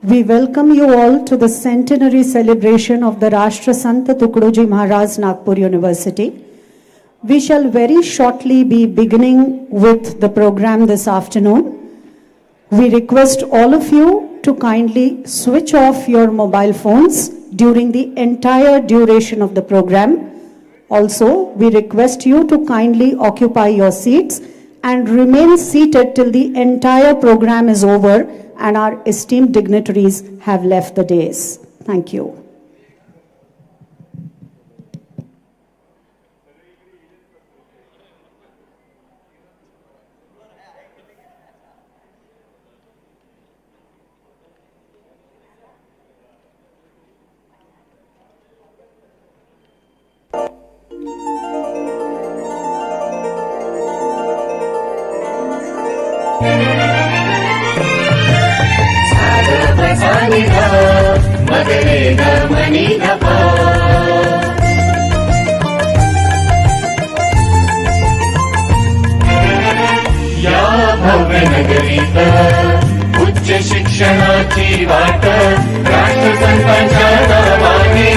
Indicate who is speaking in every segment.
Speaker 1: We welcome you all to the centenary celebration of the Rashtra Sant Tukdoji Maharaj Nagpur University. We shall very shortly be beginning with the program this afternoon. We request all of you to kindly switch off your mobile phones during the entire duration of the program. Also, we request you to kindly occupy your seats and remain seated till the entire program is over and our esteemed dignitaries have left the dais. Thank you.
Speaker 2: या भव्य नगरीत उच्च शिक्षणाची वाट राष्ट्रसंतांच्या नावाने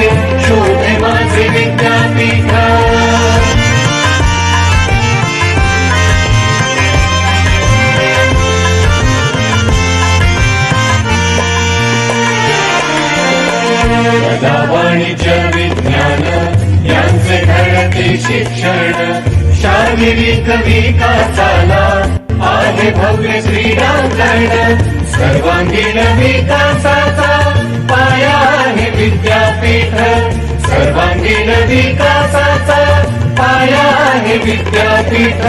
Speaker 2: शोभे माझे विद्यापीठ. कला वाणिज्य विज्ञान यांचे घडते शिक्षण शारीरिक विकासाला आहे भव्य क्रीडांगण. सर्वांगीण विकासाचा पाया आहे विद्यापीठ. सर्वांगीण विकासाचा पाया आहे विद्यापीठ.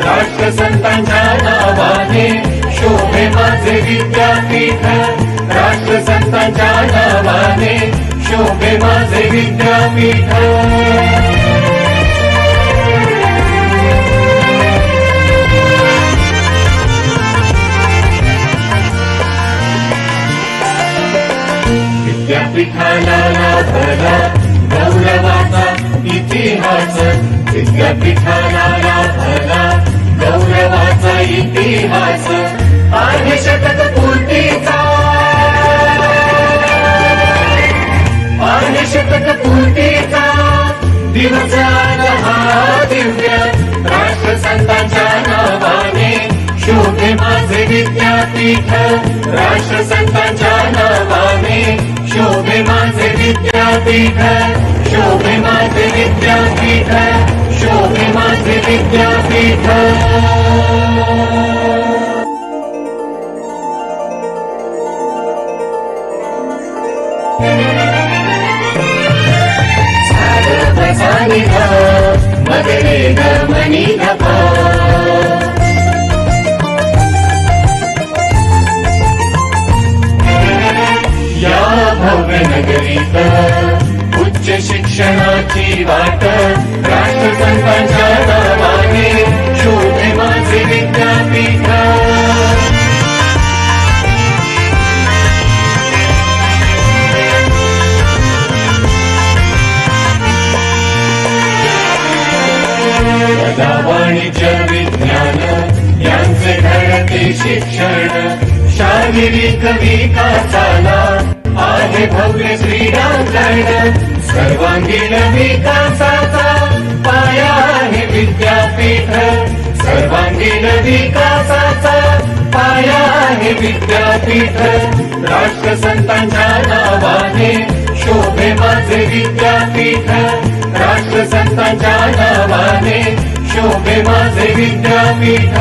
Speaker 2: राष्ट्रसंतांच्या नावाने शोभे माझे विद्यापीठ. राष्ट्रसंतांच्या नावाने शोभे माझे विद्यापीठ. विद्यापीठाला लाभला गौरवाचा इतिहास. विद्यापीठाला लाभला गौरवाचा इतिहास. आहे शतक पूर्तीचा आहे शतक पूर्तीचा दिवस हा दिव्य. राष्ट्रसंतांच्या नावाने शोभे माझे विद्यापीठ. राष्ट्रसंतांच्या नावाने शोभे माझे विद्यापीठ. शोभे माझे विद्यापीठ. शोभे माझे विद्यापीठ. मदरे मनी या भव्य नगरीत उच्च शिक्षणाची वाट राष्ट्रसंतांच्या नावाने शोभे माझे विद्यापीठ. कला वाणिज्य विज्ञान यांचे घडते शिक्षण शारीरिक विकासाला आहे भव्य क्रीडांगण. सर्वांगीण विकासाचा पाया आहे विद्यापीठ. सर्वांगीण विकासाचा पाया आहे विद्यापीठ. राष्ट्रसंतांच्या नावाने शोभे माझे विद्यापीठ. राष्ट्रसंतांच्या नावाने शोभे माझे विद्यापीठ.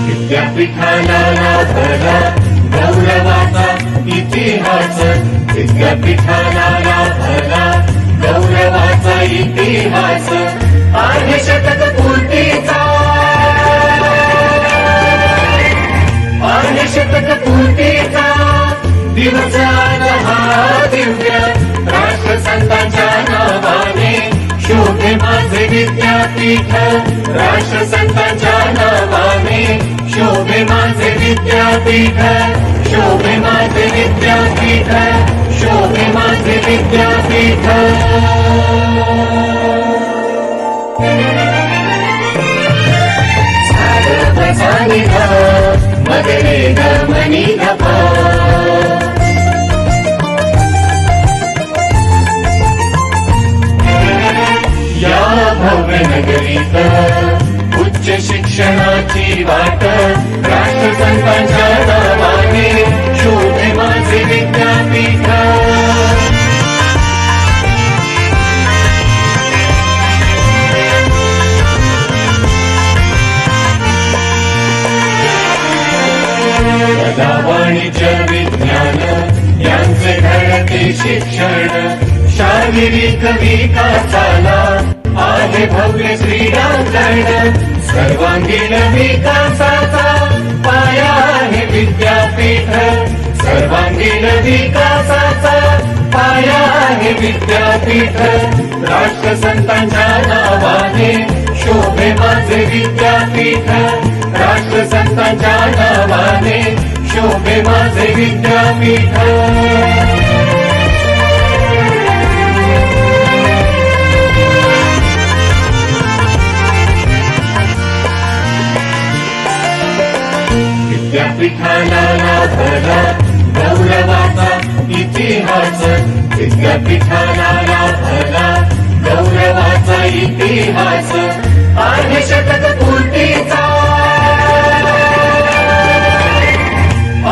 Speaker 2: विद्यापीठाला लाभला गौरवाचा इतिहास. विद्यापीठाला लाभला गौरवाचा इतिहास. आहे शतक पूर्तीचा आहे शतक पूर्तीचा दिवस हा दिव्य. राष्ट्रसंतांच्या नावाने शोभे माझे विद्यापीठ. राष्ट्रसंतांच्या नावाने शोभे माझे विद्यापीठ. शोभे माझे विद्यापीठ. शोभे माझे विद्यापीठ मगरे गमनी गप या भव्य नगरीत उच्च शिक्षणाची वाट राष्ट्रसंतांच्या नावाने शोभे माझे विद्यापीठ कला वाणिज्य विज्ञान यांचे घडते शिक्षण शारीरिक विकासाला आहे भव्य क्रीडांगण सर्वांगीण विकासाचा पाया आहे विद्यापीठ सर्वांगीण विकासाचा पाया आहे विद्यापीठ राष्ट्रसंतांच्या नावाने शोभे माझे विद्यापीठ राष्ट्रसंतांच्या नावाने शोभे माझे विद्यापीठ विद्यापीठाला लाभला गौरवाचा इतिहास विद्यापीठाला लाभला गौरवाचा इतिहास आहे शतक पूर्तीचा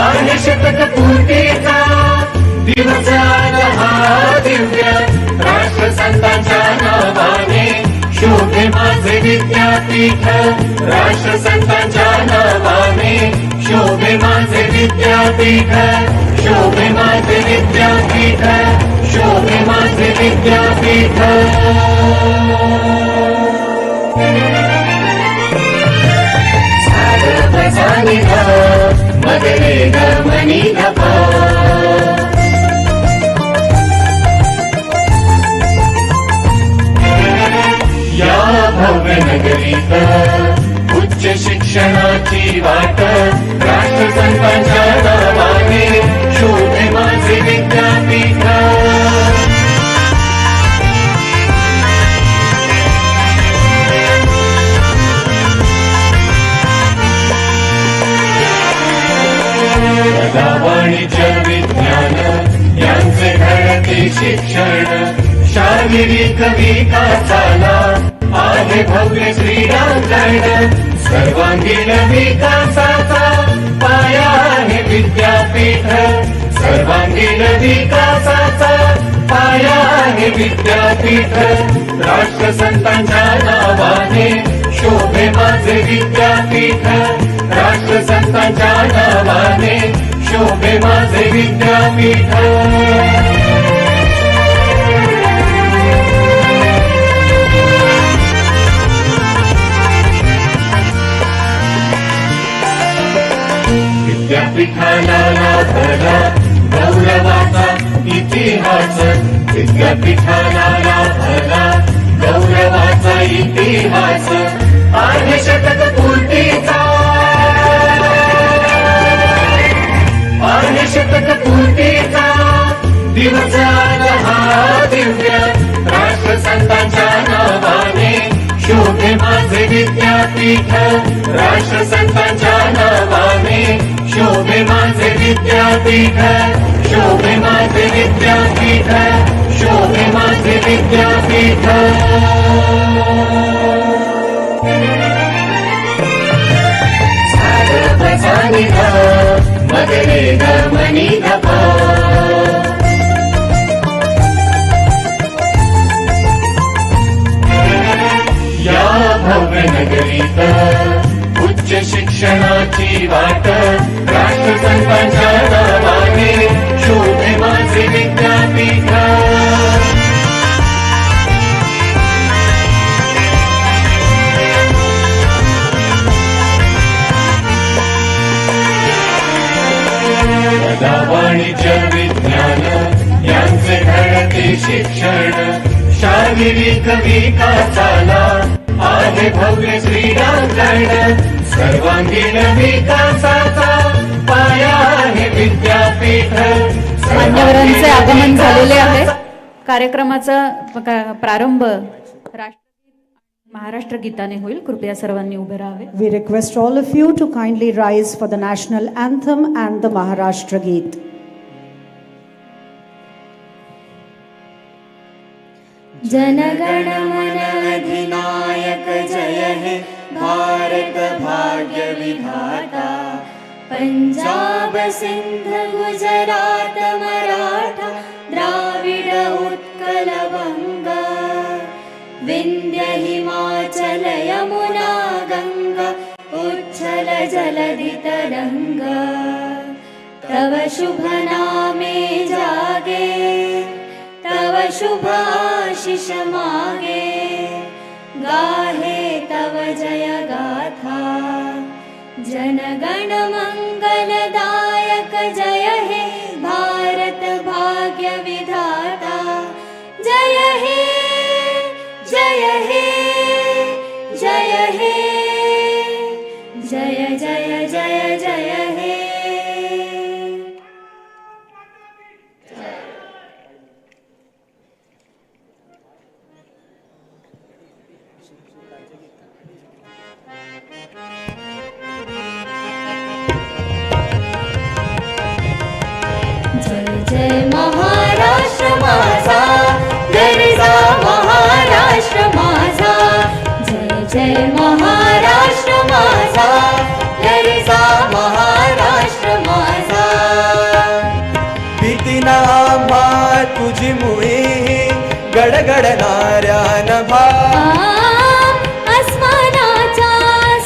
Speaker 2: आहे शतक पूर्तीचा दिवस आज हा दिव्य राष्ट्रसंतांच्या नावाने शोभे माझे विद्यापीठ राष्ट्रसंतांच्या नावाने शोभे माझे विद्यापीठ शोभे माझे विद्यापीठ शोभे माझे विद्यापीठ मगरे गमनी गप या भव्य नगरीत उच्च शिक्षणाची वाट राष्ट्रसंतांच्या नावाने शोभे माझे विद्यापीठ कला वाणिज्य विज्ञान यांचे घडते शिक्षण शारीरिक विकासाला आहे भव्य क्रीडांगण सर्वांगीण विकासाचा पाया आहे विद्यापीठ सर्वांगीण विकासाचा पाया आहे विद्यापीठ राष्ट्रसंतांच्या नावाने शोभे माझे विद्यापीठ राष्ट्रसंतांच्या नावाने शोभे माझे विद्यापीठ विद्यापीठाला लाभला गौरवाचा इतिहास विद्यापीठाला लाभला गौरवाचा इतिहास आहे शतक पूर्तीचा आहे शतक पूर्तीचा दिवस आज हा दिव्य राष्ट्रसंतांच्या नावाने शोभे माझे विद्यापीठ राष्ट्रसंतांच्या नावाने शोभे माझे विद्यापीठ शोभे माझे विद्यापीठ शोभे माझे विद्यापीठ मगरे गमनी गप या भव्य नगरीत उच्च शिक्षणाची वाट राष्ट्रसंतांच्या नावाने शोभे माझे विद्यापीठ कला वाणिज्य विज्ञान यांचे घडते शिक्षण शारीरिक विकासाला आहे भव्य क्रीडांगण सर्वांगीण विकासाचा पाया आहे विद्यापीठ
Speaker 3: मान्यवरांचे आगमन झालेले आहे. कार्यक्रमाचा प्रारंभ महाराष्ट्र गीताने होईल. कृपया सर्वांनी उभे राहावे.
Speaker 1: We request all of you to kindly rise for the national anthem and the Maharashtra Geet.
Speaker 4: जनगण मन अधिनायक जय हे भारत भाग्य विधाता. पंजाब सिंध गुजरात मराठा द्राविड उत्कल बंगा. विंध्य हिमाचल यमुना गंगा उच्छल जलधि तरंगा. तव शुभ नामे जागे तव शुभ आशीष मागे. गाहे तव जय गाथा. जनगण मंगलदायक जय हे भारत भाग्य विधाता. जय हे जय हे जय हे जय जय जय जय हे. जय महाराष्ट्र माझा गरजा महाराष्ट्र माझा. जय जय महाराष्ट्र माझा गरजा महाराष्ट्र माझा.
Speaker 5: भीती ना आम्हा तुझी मुळे गडगडणाऱ्या नभा.
Speaker 4: अस्मानाच्या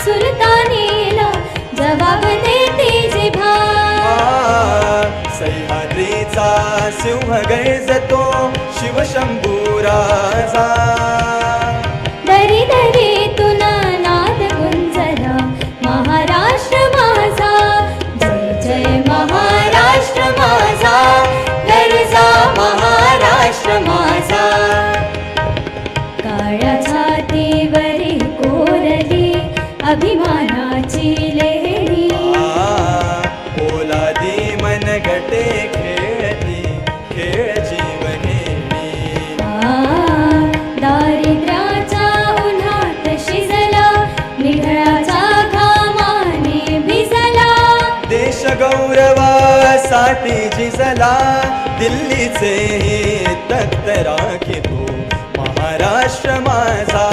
Speaker 4: सुलतानीला जबाब देते जिभा.
Speaker 5: सह्याद्रीचा सिंह गैजतो शिवशंभू राजा.
Speaker 4: दरी दरी तुना नाद गुंजला महाराष्ट्र माझा. जय जय महाराष्ट्र माझा गरजा महाराष्ट्र माझा. काळ्या छातीवरी कोरली अभिमानाची लेहरी.
Speaker 5: पोलादी मनगटे खेळती खेळ जीवनेनी.
Speaker 4: दारिद्र्याच्या उन्हात शिजला निघळाच्या घामाने भिजला.
Speaker 5: देश गौरवासाठी झिजला दिल्लीचे तख्त राखितो महाराष्ट्र माझा.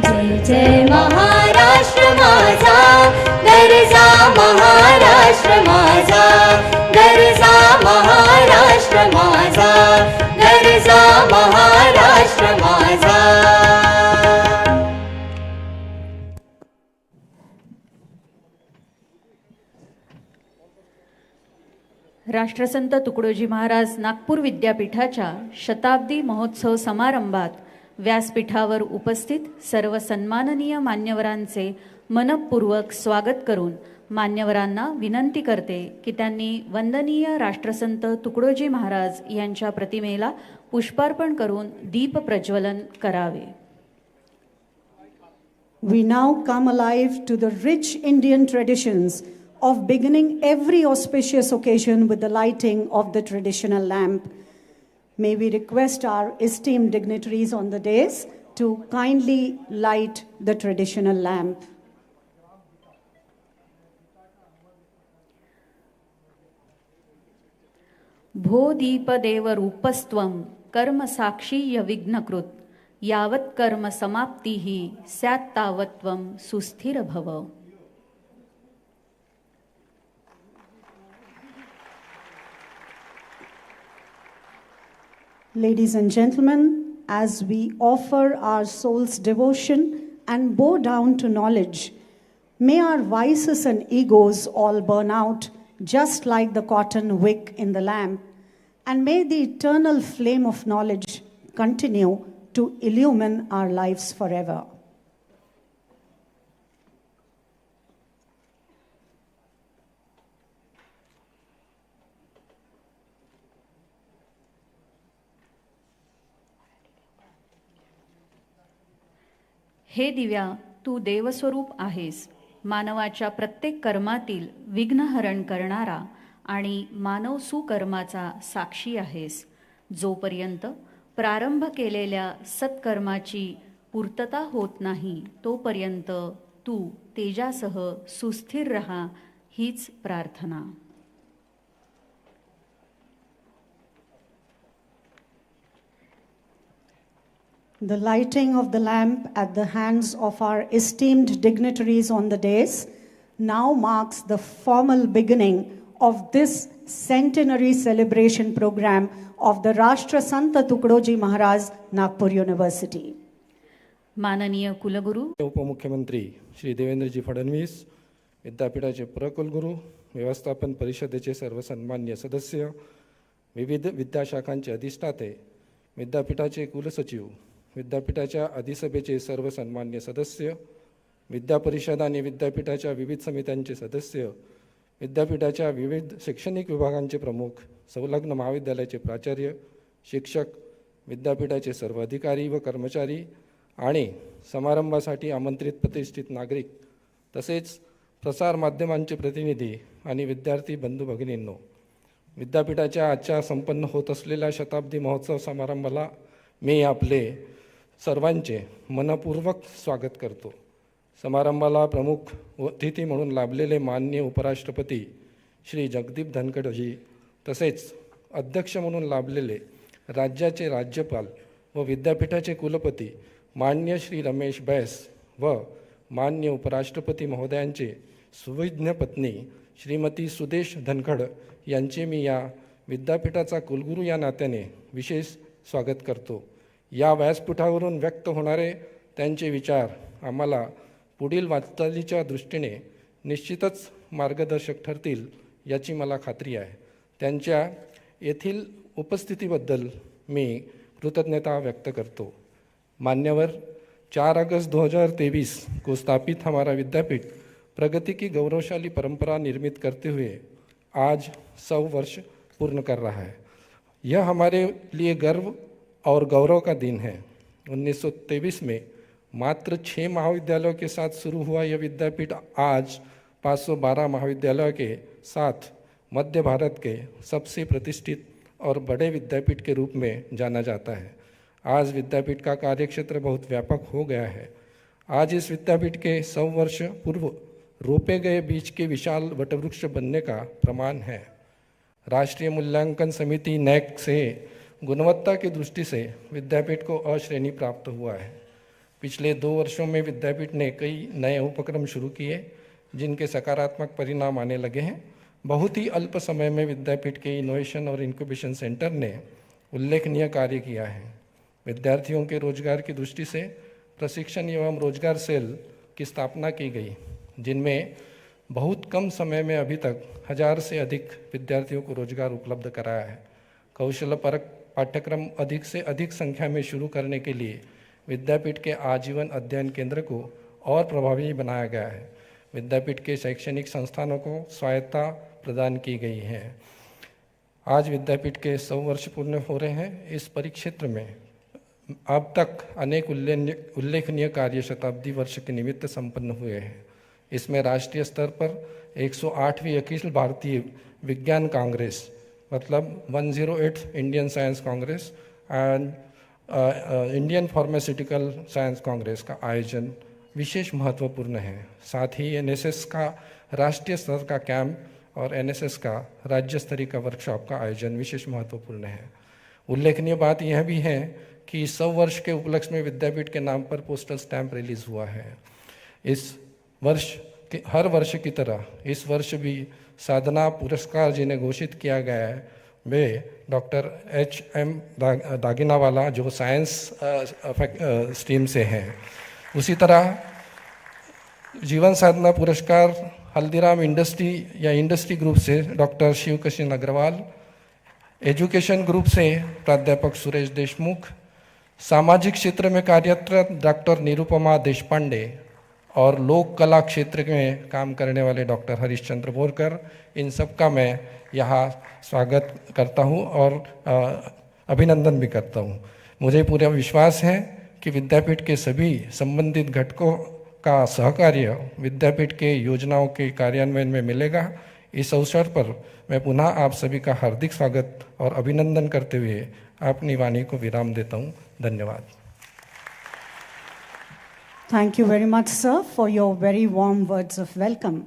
Speaker 4: जय जय महाराष्ट्र माझा गरजा महाराष्ट्र माझा. गरजा महाराष्ट्र माझा गरजा महाराष्ट्र माझा.
Speaker 3: राष्ट्रसंत तुकडोजी महाराज नागपूर विद्यापीठाच्या शताब्दी महोत्सव समारंभात व्यासपीठावर उपस्थित सर्व सन्माननीय मान्यवरांचे मनपूर्वक स्वागत करून मान्यवरांना विनंती करते की त्यांनी वंदनीय राष्ट्रसंत तुकडोजी महाराज यांच्या प्रतिमेला पुष्पार्पण करून दीप प्रज्वलन करावे.
Speaker 1: We now come alive to the rich Indian traditions of beginning every auspicious occasion with the lighting of the traditional lamp. May we request our esteemed dignitaries on the dais to kindly light the traditional lamp.
Speaker 3: भो दीप देव रूपस्त्वं कर्म साक्षीय विघ्नकृत. यावत् कर्म समाप्तिः स्यात् तावत् त्वं सुस्थिर भव.
Speaker 1: Ladies and gentlemen, as we offer our soul's devotion and bow down to knowledge, may our vices and egos all burn out just like the cotton wick in the lamp, and may the eternal flame of knowledge continue to illumine our lives forever.
Speaker 3: हे दिव्या, तू देवस्वरूप आहेस. मानवाच्या प्रत्येक कर्मातील विघ्नहरण करणारा आणि मानव सुकर्माचा साक्षी आहेस. जोपर्यंत प्रारंभ केलेल्या सत्कर्माची पूर्तता होत नाही तोपर्यंत तू तेजासह सुस्थिर रहा, हीच प्रार्थना.
Speaker 1: The lighting of the lamp at the hands of our esteemed dignitaries on the dais now marks the formal beginning of this centenary celebration program of the Rashtra Sant Tukdoji Maharaj, Nagpur University.
Speaker 3: माननीय कुलगुरू,
Speaker 6: उपमुख्यमंत्री श्री देवेंद्रजी फडणवीस, विद्यापीठाचे प्रकुलगुरू, व्यवस्थापन परिषदेचे सर्व सन्मान्य सदस्य, विविध विद्याशाखांचे अधिष्ठाते, विद्यापीठाचे कुलसचिव, विद्यापीठाच्या अधिसभेचे सर्व सन्मान्य सदस्य, विद्यापरिषद आणि विद्यापीठाच्या विविध समित्यांचे सदस्य, विद्यापीठाच्या विविध शैक्षणिक विभागांचे प्रमुख, संलग्न महाविद्यालयाचे प्राचार्य, शिक्षक, विद्यापीठाचे सर्व अधिकारी व कर्मचारी आणि समारंभासाठी आमंत्रित प्रतिष्ठित नागरिक, तसेच प्रसार माध्यमांचे प्रतिनिधी आणि विद्यार्थी बंधू भगिनींनो, विद्यापीठाच्या आजच्या संपन्न होत असलेल्या शताब्दी महोत्सव समारंभाला मी आपले सर्वांचे मनपूर्वक स्वागत करतो. समारंभाला प्रमुख अतिथी म्हणून लाभलेले माननीय उपराष्ट्रपती श्री जगदीप धनखडजी, तसेच अध्यक्ष म्हणून लाभलेले राज्याचे राज्यपाल व विद्यापीठाचे कुलपती माननीय श्री रमेश बैस व माननीय उपराष्ट्रपती महोदयांचे सुविज्ञ पत्नी श्रीमती सुदेश धनखड यांचे मी या विद्यापीठाचा कुलगुरू या नात्याने विशेष स्वागत करतो. या व्यासपीठावरून व्यक्त होणारे त्यांचे विचार आम्हाला पुढील वाटचालीच्या दृष्टीने निश्चितच मार्गदर्शक ठरतील याची मला खात्री आहे. त्यांच्या येथील उपस्थितीबद्दल मी कृतज्ञता व्यक्त करतो. मान्यवर, 4 अगस्त 2023 को स्थापित हमारा विद्यापीठ प्रगति की गौरवशाली परंपरा निर्मित करते हुए आज 100 वर्ष पूर्ण कर रहा है. यह हमारे लिए गर्व और गौरव का दिन है. 1923 में मात्र 6 महाविद्यालयों के साथ शुरू हुआ यह विद्यापीठ आज 512 महाविद्यालयों के साथ मध्य भारत के सबसे प्रतिष्ठित और बड़े विद्यापीठ के रूप में जाना जाता है. आज विद्यापीठ का कार्यक्षेत्र बहुत व्यापक हो गया है. आज इस विद्यापीठ के 100 वर्ष पूर्व रोपे गए बीज के विशाल वटवृक्ष बनने का प्रमाण है. राष्ट्रीय मूल्यांकन समिति NAAC से गुणवत्ता की दृष्टि से विद्यापीठ को अ श्रेणी प्राप्त हुआ है. पिछले 2 वर्षों में विद्यापीठ ने कई नए उपक्रम शुरू किए जिनके सकारात्मक परिणाम आने लगे हैं. बहुत ही अल्प समय में विद्यापीठ के इनोवेशन और इंक्यूबेशन सेंटर ने उल्लेखनीय कार्य किया है. विद्यार्थियों के रोजगार की दृष्टि से प्रशिक्षण एवं रोजगार सेल की स्थापना की गई, जिनमें बहुत कम समय में अभी तक 1000 से अधिक विद्यार्थियों को रोजगार उपलब्ध कराया है. कौशलपरक पाठ्यक्रम अधिक से अधिक संख्या में शुरू करने के लिए विद्यापीठ के आजीवन अध्ययन केंद्र को और प्रभावी बनाया गया है. विद्यापीठ के शैक्षणिक संस्थानों को स्वायत्तता प्रदान की गई है. आज विद्यापीठ के 100 वर्ष पूर्ण हो रहे हैं. इस परिक्षेत्र में अब तक अनेक उल्लेखनीय कार्य शताब्दी वर्ष के निमित्त संपन्न हुए हैं. इसमें राष्ट्रीय स्तर पर 108वीं अखिल भारतीय विज्ञान कांग्रेस मतलब 108 Indian science Congress and Indian pharmaceutical science Congress का आयोजन विशेष महत्वपूर्ण है. साथ ही NSS का राष्ट्रीय स्तर का कैंप और NSS का राज्य स्तरीय का वर्कशॉप का आयोजन विशेष महत्वपूर्ण है. उल्लेखनीय बात यह भी है कि 100 वर्ष के उपलक्ष्य में विद्यापीठ के नाम पर पोस्टल स्टैंप रिलीज हुआ है. इस वर्ष के हर वर्ष की तरह इस वर्ष भी साधना पुरस्कार जिन्हें घोषित किया गया है वे डॉक्टर HM दागिनावाला जो साइंस स्ट्रीम से हैं. उसी तरह जीवन साधना पुरस्कार हल्दीराम इंडस्ट्री या इंडस्ट्री ग्रुप से doctor Shivkishan Agarwal, education group से प्राध्यापक सुरेश देशमुख, सामाजिक क्षेत्र में कार्यरत डॉक्टर निरुपमा देशपांडे और लोक कला क्षेत्र में काम करने वाले डॉक्टर हरीशचंद्र बोरकर, इन सब का मैं यहाँ स्वागत करता हूँ और अभिनंदन भी करता हूँ. मुझे पूरा विश्वास है कि विद्यापीठ के सभी संबंधित घटकों का सहकार्य विद्यापीठ के योजनाओं के कार्यान्वयन में मिलेगा. इस अवसर पर मैं पुनः आप सभी का हार्दिक स्वागत और अभिनंदन करते हुए अपनी वाणी को विराम देता हूँ। धन्यवाद।
Speaker 1: Thank you very much, sir, for your very warm words of welcome.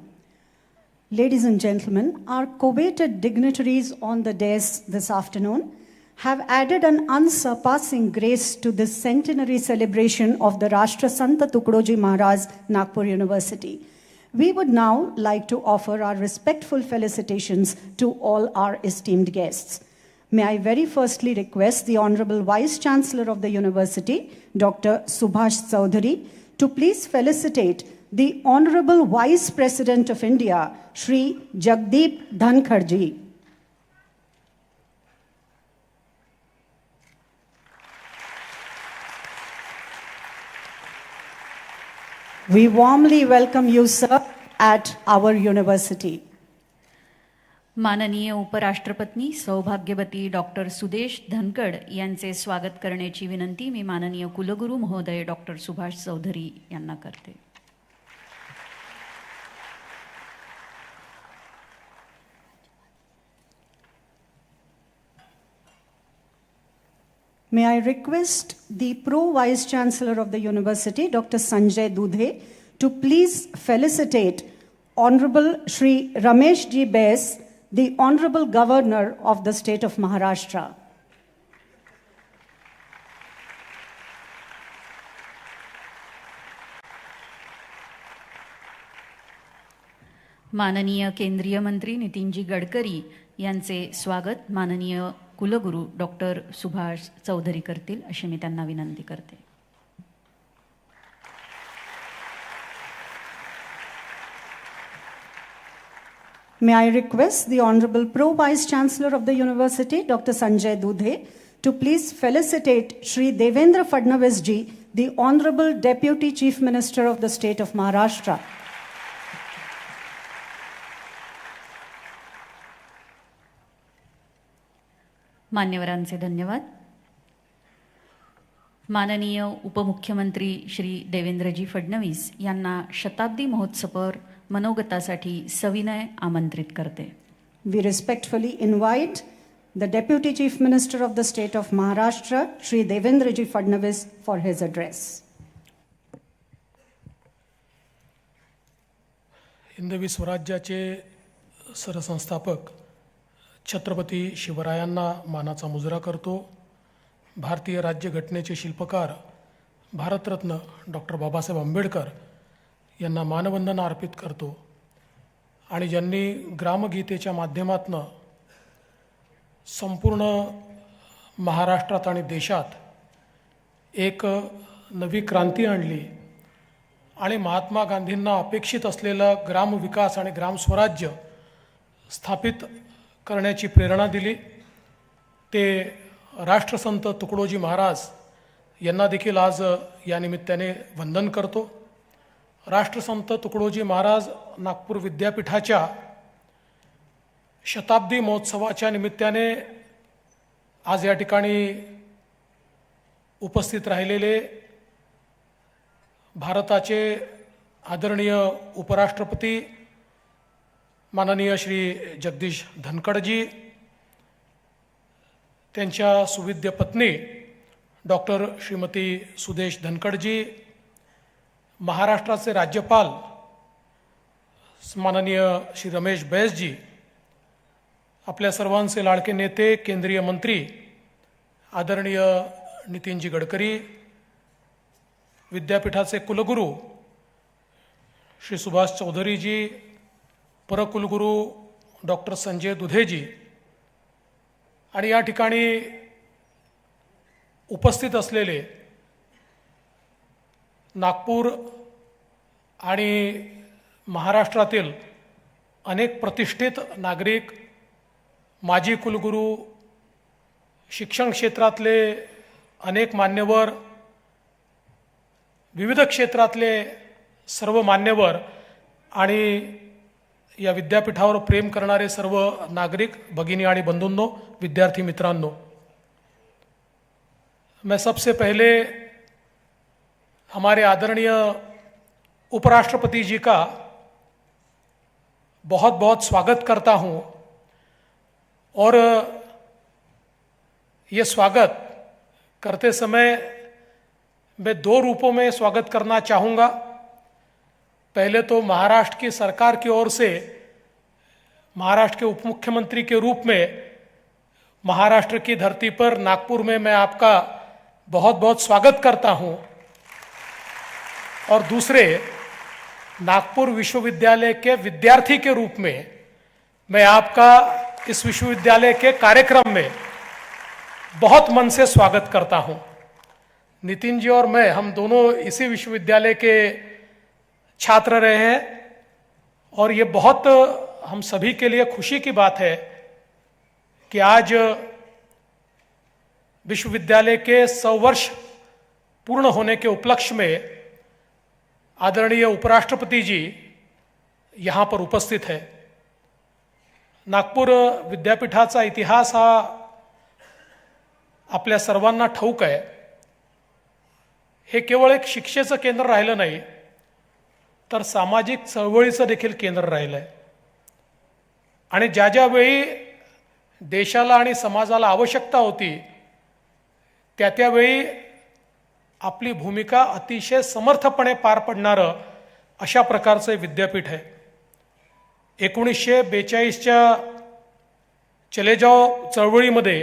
Speaker 1: Ladies and gentlemen, our coveted dignitaries on the dais this afternoon have added an unsurpassing grace to this centenary celebration of the Rashtra Santa Tukdoji Maharaj, Nagpur University. We would now like to offer our respectful felicitations to all our esteemed guests. May I very firstly request the Honorable Vice Chancellor of the University, Dr. Subhash Chaudhary, to please felicitate the Honorable Vice President of India, Shri Jagdeep Dhankharji. We warmly welcome you, sir, at our university.
Speaker 3: माननीय उपराष्ट्रपती सौभाग्यवती doctor Sudesh Dhankhar यांचे स्वागत करण्याची विनंती मी माननीय कुलगुरू महोदय डॉक्टर सुभाष चौधरी यांना करते.
Speaker 1: May I request the Pro Vice Chancellor of the University, Dr. Sanjay Dudhe, to please felicitate Honorable Shri Ramesh Ji Bes, the Honorable Governor of the state of Maharashtra.
Speaker 3: माननीय केंद्रीय मंत्री नितीनजी गडकरी यांचे स्वागत माननीय कुलगुरू डॉक्टर सुभाष चौधरी करतील अशी मी त्यांना विनंती करते.
Speaker 1: May I request the Honorable Pro Vice Chancellor of the University, Dr. Sanjay Dudhe, to please felicitate Shri Devendra Fadnavis Ji, the Honorable Deputy Chief Minister of the state of Maharashtra.
Speaker 3: मान्यवरांचे धन्यवाद. माननीय उपमुख्यमंत्री श्री देवेंद्रजी फडणवीस यांना शताब्दी महोत्सवावर मनोगतासाठी सविनय आमंत्रित करते.
Speaker 1: We respectfully invite the Deputy Chief Minister of the state of Maharashtra, Shri Devendraji Fadnavis, for his address.
Speaker 7: Hindavi स्वराज्याचे सरसंस्थापक छत्रपती शिवरायांना मानाचा मुजरा करतो. भारतीय राज्यघटनेचे शिल्पकार भारतरत्न डॉक्टर बाबासाहेब आंबेडकर यांना मानवंदना अर्पित करतो आणि ज्यांनी ग्रामगीतेच्या माध्यमातून संपूर्ण महाराष्ट्रात आणि देशात एक नवी क्रांती आणली आणि महात्मा गांधींना अपेक्षित असलेलं ग्रामविकास आणि ग्रामस्वराज्य स्थापित करण्याची प्रेरणा दिली. ते राष्ट्रसंत तुकडोजी महाराज यांना देखील आज या निमित्ताने वंदन करतो. राष्ट्रसंत तुकडोजी महाराज नागपूर विद्यापीठाच्या शताब्दी महोत्सवाच्या निमित्ताने आज या ठिकाणी उपस्थित राहिलेले भारताचे आदरणीय उपराष्ट्रपती माननीय श्री जगदीश धनखडजी, त्यांच्या सुविद्य पत्नी डॉक्टर श्रीमती सुदेश धनखडजी, महाराष्ट्राचे राज्यपाल माननीय श्री रमेश बैसजी, आपल्या सर्वांचे लाडके नेते केंद्रीय मंत्री आदरणीय नितीनजी गडकरी, विद्यापीठाचे कुलगुरू श्री सुभाष चौधरीजी, परकुलगुरू डॉक्टर संजय दुधेजी आणि या ठिकाणी उपस्थित असलेले नागपूर आणि महाराष्ट्रातील अनेक प्रतिष्ठित नागरिक, माजी कुलगुरू, शिक्षण क्षेत्रातले अनेक मान्यवर, विविध क्षेत्रातले सर्व मान्यवर आणि या विद्यापीठावर प्रेम करणारे सर्व नागरिक, भगिनी आणि बंधूंनो, विद्यार्थी मित्रांनो, मैं सबसे पहले हमारे आदरणीय उपराष्ट्रपति जी का बहुत बहुत स्वागत करता हूं। और ये स्वागत करते समय मैं 2 रूपों में स्वागत करना चाहूँगा। पहले तो महाराष्ट्र की सरकार की ओर से महाराष्ट्र के उप मुख्यमंत्री के रूप में महाराष्ट्र की धरती पर नागपुर में मैं आपका बहुत बहुत स्वागत करता हूं। और दूसरे, नागपुर विश्वविद्यालय के विद्यार्थी के रूप में मैं आपका इस विश्वविद्यालय के कार्यक्रम में बहुत मन से स्वागत करता हूं। नितिन जी और मैं, हम दोनों इसी विश्वविद्यालय के छात्र रहे हैं और ये बहुत हम सभी के लिए खुशी की बात है कि आज विश्वविद्यालय के 100 वर्ष पूर्ण होने के उपलक्ष्य में आदरणीय उपराष्ट्रपति जी यहाँ पर उपस्थित है। नागपूर विद्यापीठाचा इतिहास हा आपल्या सर्वांना ठाऊक आहे। हे केवळ एक शिक्षेचं केंद्र राहिलं नाही, तर सामाजिक चळवळीचं देखील केंद्र राहिलं आहे। आणि ज्या ज्या वेळी देशाला आणि समाजाला आवश्यकता होती त्या त्यावेळी आपली भूमिका अतिशय समर्थपणे पार पाडणारं अशा प्रकारचे विद्यापीठ आहे। 1942च्या चले जाओ चळवळीमध्ये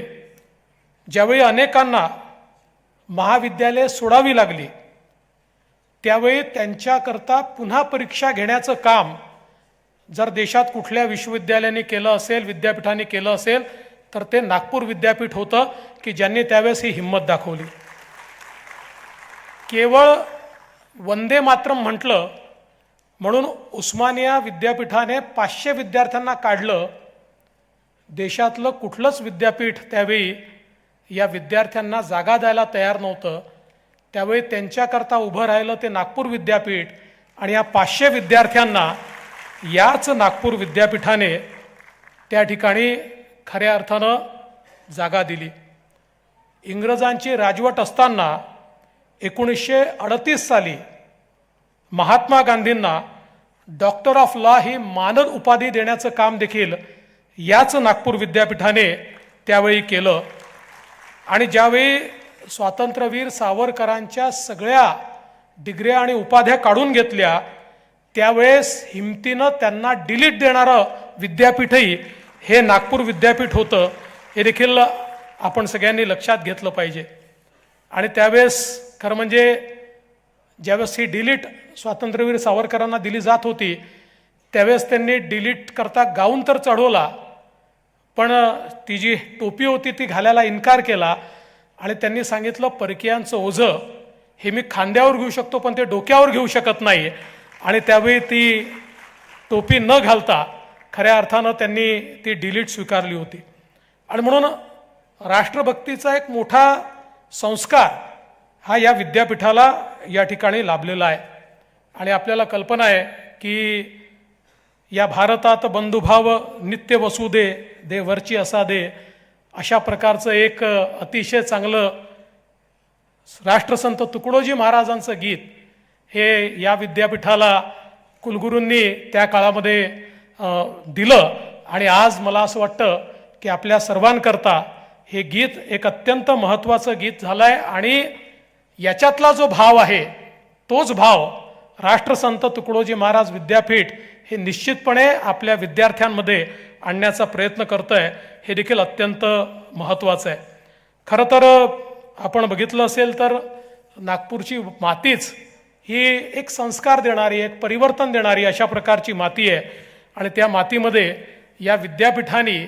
Speaker 7: ज्यावेळी अनेकांना महाविद्यालय सोडावी लागली त्यावेळी त्यांच्याकरता पुन्हा परीक्षा घेण्याचं काम जर देशात कुठल्या विश्वविद्यालयाने केलं असेल, विद्यापीठाने केलं असेल, तर ते नागपूर विद्यापीठ होतं की ज्यांनी त्यावेळेस ही हिंमत दाखवली। केवळ वंदे मातरम म्हटलं म्हणून उस्मानिया विद्यापीठाने 500 विद्यार्थ्यांना काढलं। देशातलं कुठलंच विद्यापीठ त्यावेळी या विद्यार्थ्यांना जागा द्यायला तयार नव्हतं। त्यावेळी त्यांच्याकरता उभं राहिलं ते नागपूर विद्यापीठ आणि या 500 विद्यार्थ्यांना याच नागपूर विद्यापीठाने त्या ठिकाणी खऱ्या अर्थानं जागा दिली। इंग्रजांची राजवट असताना 1938 साली महात्मा गांधींना डॉक्टर ऑफ लॉ ही मानद उपाधी देण्याचं काम देखील याच नागपूर विद्यापीठाने त्यावेळी केलं। आणि ज्यावेळी स्वातंत्र्यवीर सावरकरांच्या सगळ्या डिग्र्या आणि उपाध्या काढून घेतल्या त्यावेळेस हिमतीनं त्यांना डिलीट देणारं विद्यापीठही हे नागपूर विद्यापीठ होतं। हे देखील आपण सगळ्यांनी लक्षात घेतलं पाहिजे। आणि त्यावेळेस खरं म्हणजे ज्यावेळेस ही डिलीट स्वातंत्र्यवीर सावरकरांना दिली जात होती त्यावेळेस त्यांनी डिलीट करता गाऊन तर चढवला, पण ती जी टोपी होती ती घालायला इन्कार केला आणि त्यांनी सांगितलं परकीयांचं ओझं हे मी खांद्यावर घेऊ शकतो पण ते डोक्यावर घेऊ शकत नाही। आणि त्यावेळी ती टोपी न घालता खऱ्या अर्थानं त्यांनी ती डिलीट स्वीकारली होती। आणि म्हणून राष्ट्रभक्तीचा एक मोठा संस्कार हा या विद्यापीठाला या ठिकाणी लाभलेला आहे। आणि आपल्याला कल्पना आहे की या भारतात बंधुभाव नित्य वसुदे दे वरची असा दे अशा प्रकारचं एक अतिशय चांगलं राष्ट्रसंत तुकडोजी महाराजांचं गीत हे या विद्यापीठाला कुलगुरूंनी त्या काळामध्ये दिलं। आणि आज मला असं वाटतं की आपल्या सर्वांकरता हे गीत एक अत्यंत महत्त्वाचं गीत झालं आहे। आणि याच्यातला जो भाव आहे तोच भाव राष्ट्रसंत तुकडोजी महाराज विद्यापीठ हे निश्चितपणे आपल्या विद्यार्थ्यांमध्ये आणण्याचा प्रयत्न करतं आहे। हे देखील अत्यंत महत्त्वाचं आहे। खरं तर आपण बघितलं असेल तर नागपूरची मातीच ही एक संस्कार देणारी, एक परिवर्तन देणारी अशा प्रकारची माती आहे। आणि त्या मातीमध्ये या विद्यापीठाने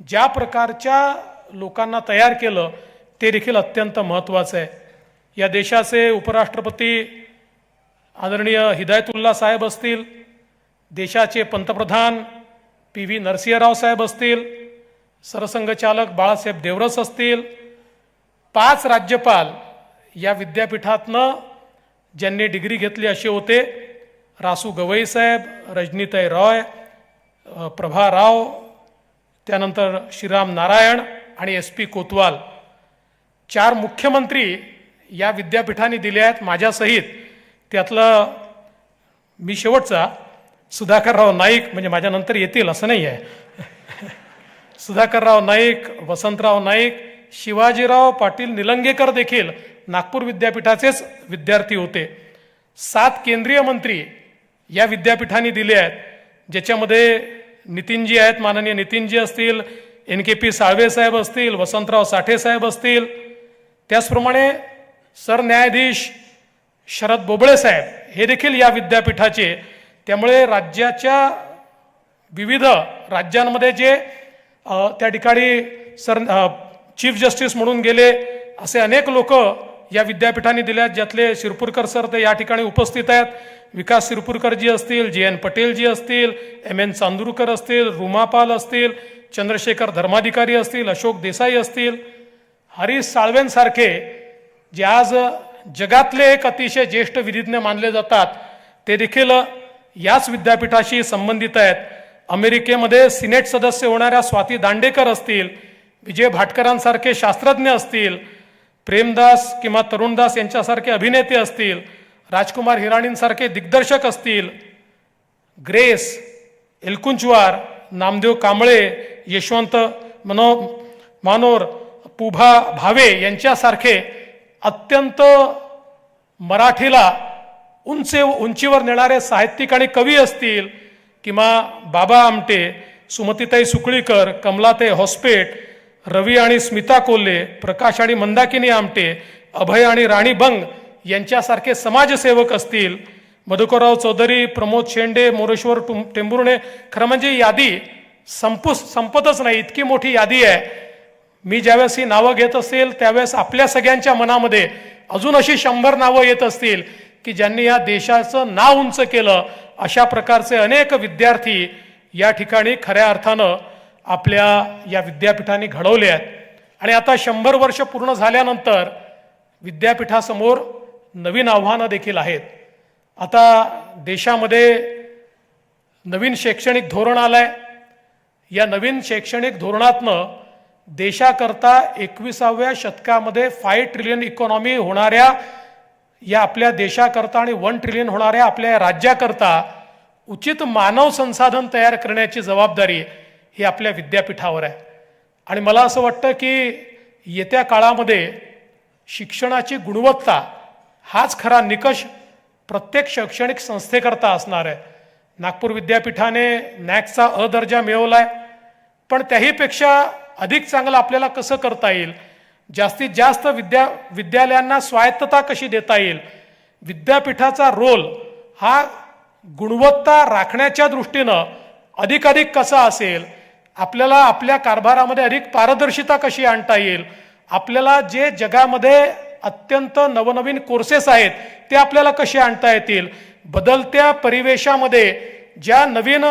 Speaker 7: ज्या प्रकारच्या लोकांना तयार केलं ते देखील अत्यंत महत्त्वाचं आहे। या देशाचे उपराष्ट्रपती आदरणीय हिदायतुल्ला साहेब असतील, देशाचे पंतप्रधान PV नरसिंहराव साहेब असतील, सरसंघचालक बाळासाहेब देवरस असतील, 5 राज्यपाल या विद्यापीठातनं ज्यांनी डिग्री घेतली असे होते। रासू गवई साहेब, रजनीताई रॉय, प्रभा राव, त्यानंतर श्रीराम नारायण आणि SP कोतवाल 4 मुख्यमंत्री या विद्यापीठाने दिले आहेत माझ्यासहित। त्यातलं मी शेवटचा सुधाकरराव नाईक, म्हणजे माझ्यानंतर येतील असं नाही आहे, सुधाकरराव नाईक, वसंतराव नाईक, शिवाजीराव पाटील निलंगेकर देखील नागपूर विद्यापीठाचेच विद्यार्थी होते. 7 केंद्रीय मंत्री या विद्यापीठाने दिले आहेत, ज्याच्यामध्ये नितीनजी आहेत, माननीय नितीनजी असतील, NKP साळवे साहेब असतील, वसंतराव साठे साहेब असतील, त्याचप्रमाणे सरन्यायाधीश शरद बोबळे साहेब हे देखील या विद्यापीठाचे. त्यामुळे राज्याच्या विविध राज्यांमध्ये जे त्या ठिकाणी चीफ जस्टिस म्हणून गेले असे अनेक लोक या विद्यापीठाने दिल्यात, ज्यातले शिरपूरकर सर ते या ठिकाणी उपस्थित आहेत. विकास शिरपूरकरजी असतील, JN पटेलजी असतील, MN चांदूरकर असतील, रुमापाल असतील, चंद्रशेखर धर्माधिकारी असतील, अशोक देसाई असतील, हरीश साळवेंसारखे जे आज जगातले एक अतिशय ज्येष्ठ विधिज्ञ मानले जातात, ते देखील याच विद्यापीठाशी संबंधित आहेत. अमेरिकेमध्ये सिनेट सदस्य होणाऱ्या स्वाती दांडेकर असतील, विजय भाटकरांसारखे शास्त्रज्ञ असतील, प्रेमदास किंवा तरुणदास यांच्यासारखे अभिनेते असतील, राजकुमार हिराणींसारखे दिग्दर्शक असतील, ग्रेस एलकुंचवार, नामदेव कांबळे, यशवंत मानोर, पुभा भावे यांच्यासारखे अत्यंत मराठीला उंचीवर नेणारे साहित्यिक आणि कवी असतील, किंवा बाबा आमटे, सुमतीताई सुकळीकर, कमलाताई हॉस्पेट, रवी आणि स्मिता कोल्हे, प्रकाश आणि मंदाकिनी आमटे, अभय आणि राणी बंग यांच्यासारखे समाजसेवक असतील, मधुकरराव चौधरी, प्रमोद शेंडे, मोरेश्वर टेंभुर्णे. खरं म्हणजे यादी संपतच नाही, इतकी मोठी यादी आहे. मी ज्यावेळेस ही नावं घेत असेल त्यावेळेस आपल्या सगळ्यांच्या मनामध्ये अजून अशी 100 नावं येत असतील की ज्यांनी या देशाचं नाव उंच केलं. अशा प्रकारचे अनेक विद्यार्थी या ठिकाणी खऱ्या अर्थानं आपल्या या विद्यापीठाने घडवले आहेत. आणि आता 100 वर्ष पूर्ण झाल्यानंतर विद्यापीठासमोर नवीन आव्हानं देखील आहेत. आता देशामध्ये नवीन शैक्षणिक धोरण आलंय. या नवीन शैक्षणिक धोरणातनं देशाकरता 21व्या शतकामध्ये 5 ट्रिलियन इकॉनॉमी होणाऱ्या या आपल्या देशाकरता आणि 1 ट्रिलियन होणाऱ्या आपल्या राज्याकरता उचित मानव संसाधन तयार करण्याची जबाबदारी ही आपल्या विद्यापीठावर आहे. आणि मला असं वाटतं की येत्या काळामध्ये शिक्षणाची गुणवत्ता हाच खरा निकष प्रत्येक शैक्षणिक संस्थेकरता असणार आहे. नागपूर विद्यापीठाने नॅकचा अ दर्जा मिळवला आहे, पण त्याहीपेक्षा अधिक चांगलं आपल्याला कसं करता येईल, जास्तीत जास्त विद्यालयांना स्वायत्तता कशी देता येईल, विद्यापीठाचा रोल हा गुणवत्ता राखण्याच्या दृष्टीनं अधिकाधिक कसा असेल, आपल्याला आपल्या कारभारामध्ये अधिक पारदर्शिता कशी आणता येईल, आपल्याला जे जगामध्ये अत्यंत नवनवीन कोर्सेस आहेत ते आपल्याला कसे आणता येतील, बदलत्या परिवेशामध्ये ज्या नवीन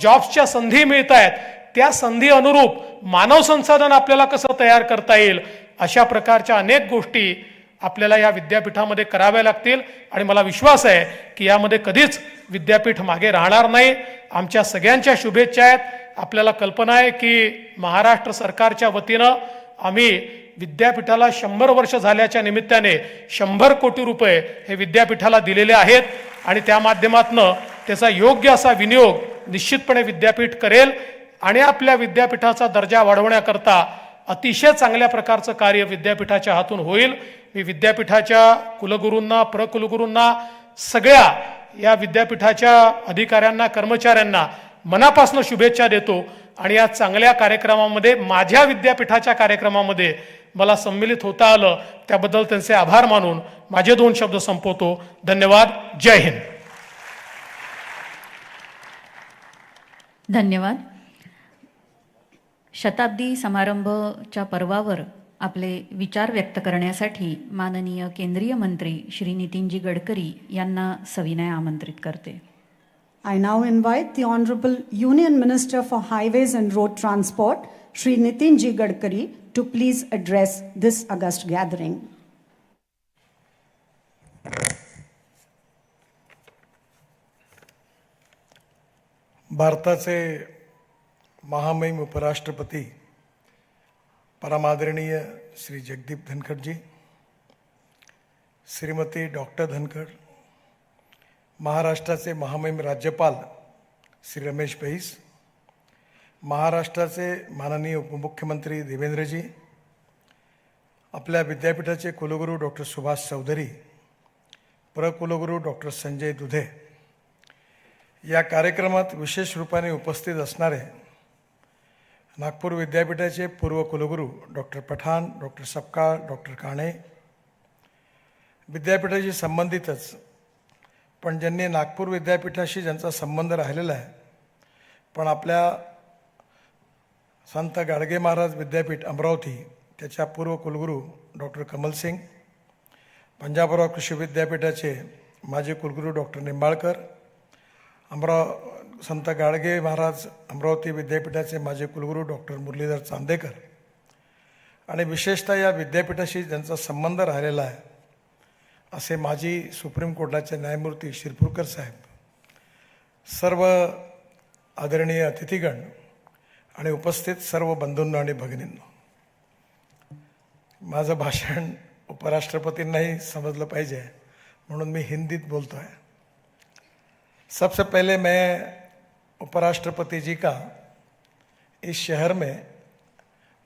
Speaker 7: जॉब्सच्या संधी मिळत आहेत त्या संधी अनुरूप मानव संसाधन आपल्याला कसं तयार करता येईल, अशा प्रकारच्या अनेक गोष्टी आपल्याला या विद्यापीठामध्ये कराव्या लागतील. आणि मला विश्वास आहे की यामध्ये कधीच विद्यापीठ मागे राहणार नाही. आमच्या सगळ्यांच्या शुभेच्छा आहेत. आपल्याला कल्पना आहे की महाराष्ट्र सरकारच्या वतीनं आम्ही विद्यापीठाला 100 वर्ष झाल्याच्या निमित्ताने 100 कोटी रुपये हे विद्यापीठाला दिलेले आहेत आणि त्या माध्यमातून त्याचा योग्य असा विनियोग निश्चितपणे विद्यापीठ करेल आणि आपल्या विद्यापीठाचा दर्जा वाढवण्याकरता अतिशय चांगल्या प्रकारचं कार्य विद्यापीठाच्या हातून होईल. मी विद्यापीठाच्या कुलगुरूंना, प्रकुलगुरूंना, सगळ्या या विद्यापीठाच्या अधिकाऱ्यांना, कर्मचाऱ्यांना मनापासून शुभेच्छा देतो. आणि या चांगल्या कार्यक्रमामध्ये, माझ्या विद्यापीठाच्या कार्यक्रमामध्ये मला सम्मिलित होता आलं त्याबद्दल त्यांचे आभार मानून माझे 2 शब्द संपवतो. धन्यवाद. जय हिंद.
Speaker 3: धन्यवाद. शताब्दी समारंभच्या पर्वावर आपले विचार व्यक्त करण्यासाठी माननीय केंद्रीय मंत्री श्री नितीनजी गडकरी यांना सविनय आमंत्रित करते.
Speaker 1: I now invite the Honorable Union Minister for Highways and Road Transport, Shri Nitinji Gadkari, to please address this august gathering.
Speaker 8: भारताचे महामहिम उपराष्ट्रपती परमादरणीय श्री जगदीप धनखड़ जी, श्रीमती डॉक्टर धनखड़, महाराष्ट्राचे महामहिम राज्यपाल श्री रमेश बैस, महाराष्ट्राचे माननीय उपमुख्यमंत्री देवेंद्रजी, आपल्या विद्यापीठाचे कुलगुरू डॉक्टर सुभाष चौधरी, प्रकुलगुरू डॉक्टर संजय दुधे, या कार्यक्रमात विशेष रूपाने उपस्थित असणारे नागपूर विद्यापीठाचे पूर्व कुलगुरू doctor Pathan, doctor Sapkal, doctor Kane, विद्यापीठाशी संबंधितच पण ज्यांनी नागपूर विद्यापीठाशी ज्यांचा संबंध राहिलेला आहे, पण आपल्या संत गाडगे महाराज विद्यापीठ अमरावती त्याच्या पूर्व कुलगुरू डॉक्टर कमल सिंग, पंजाबराव कृषी विद्यापीठाचे माजी कुलगुरू डॉक्टर निंबाळकर, संत गाडगे महाराज अमरावती विद्यापीठाचे माजी कुलगुरू डॉक्टर मुरलीधर चांदेकर आणि विशेषतः या विद्यापीठाशी ज्यांचा संबंध राहिलेला आहे असे माजी सुप्रीम कोर्टाचे न्यायमूर्ती शिरपूरकर साहेब, सर्व आदरणीय अतिथीगण आणि उपस्थित सर्व बंधूंना आणि भगिनींना, माझं भाषण उपराष्ट्रपतींनाही समजलं पाहिजे म्हणून मी हिंदीत बोलतो है। सबसे पहले मैं उपराष्ट्रपति जी का इस शहर में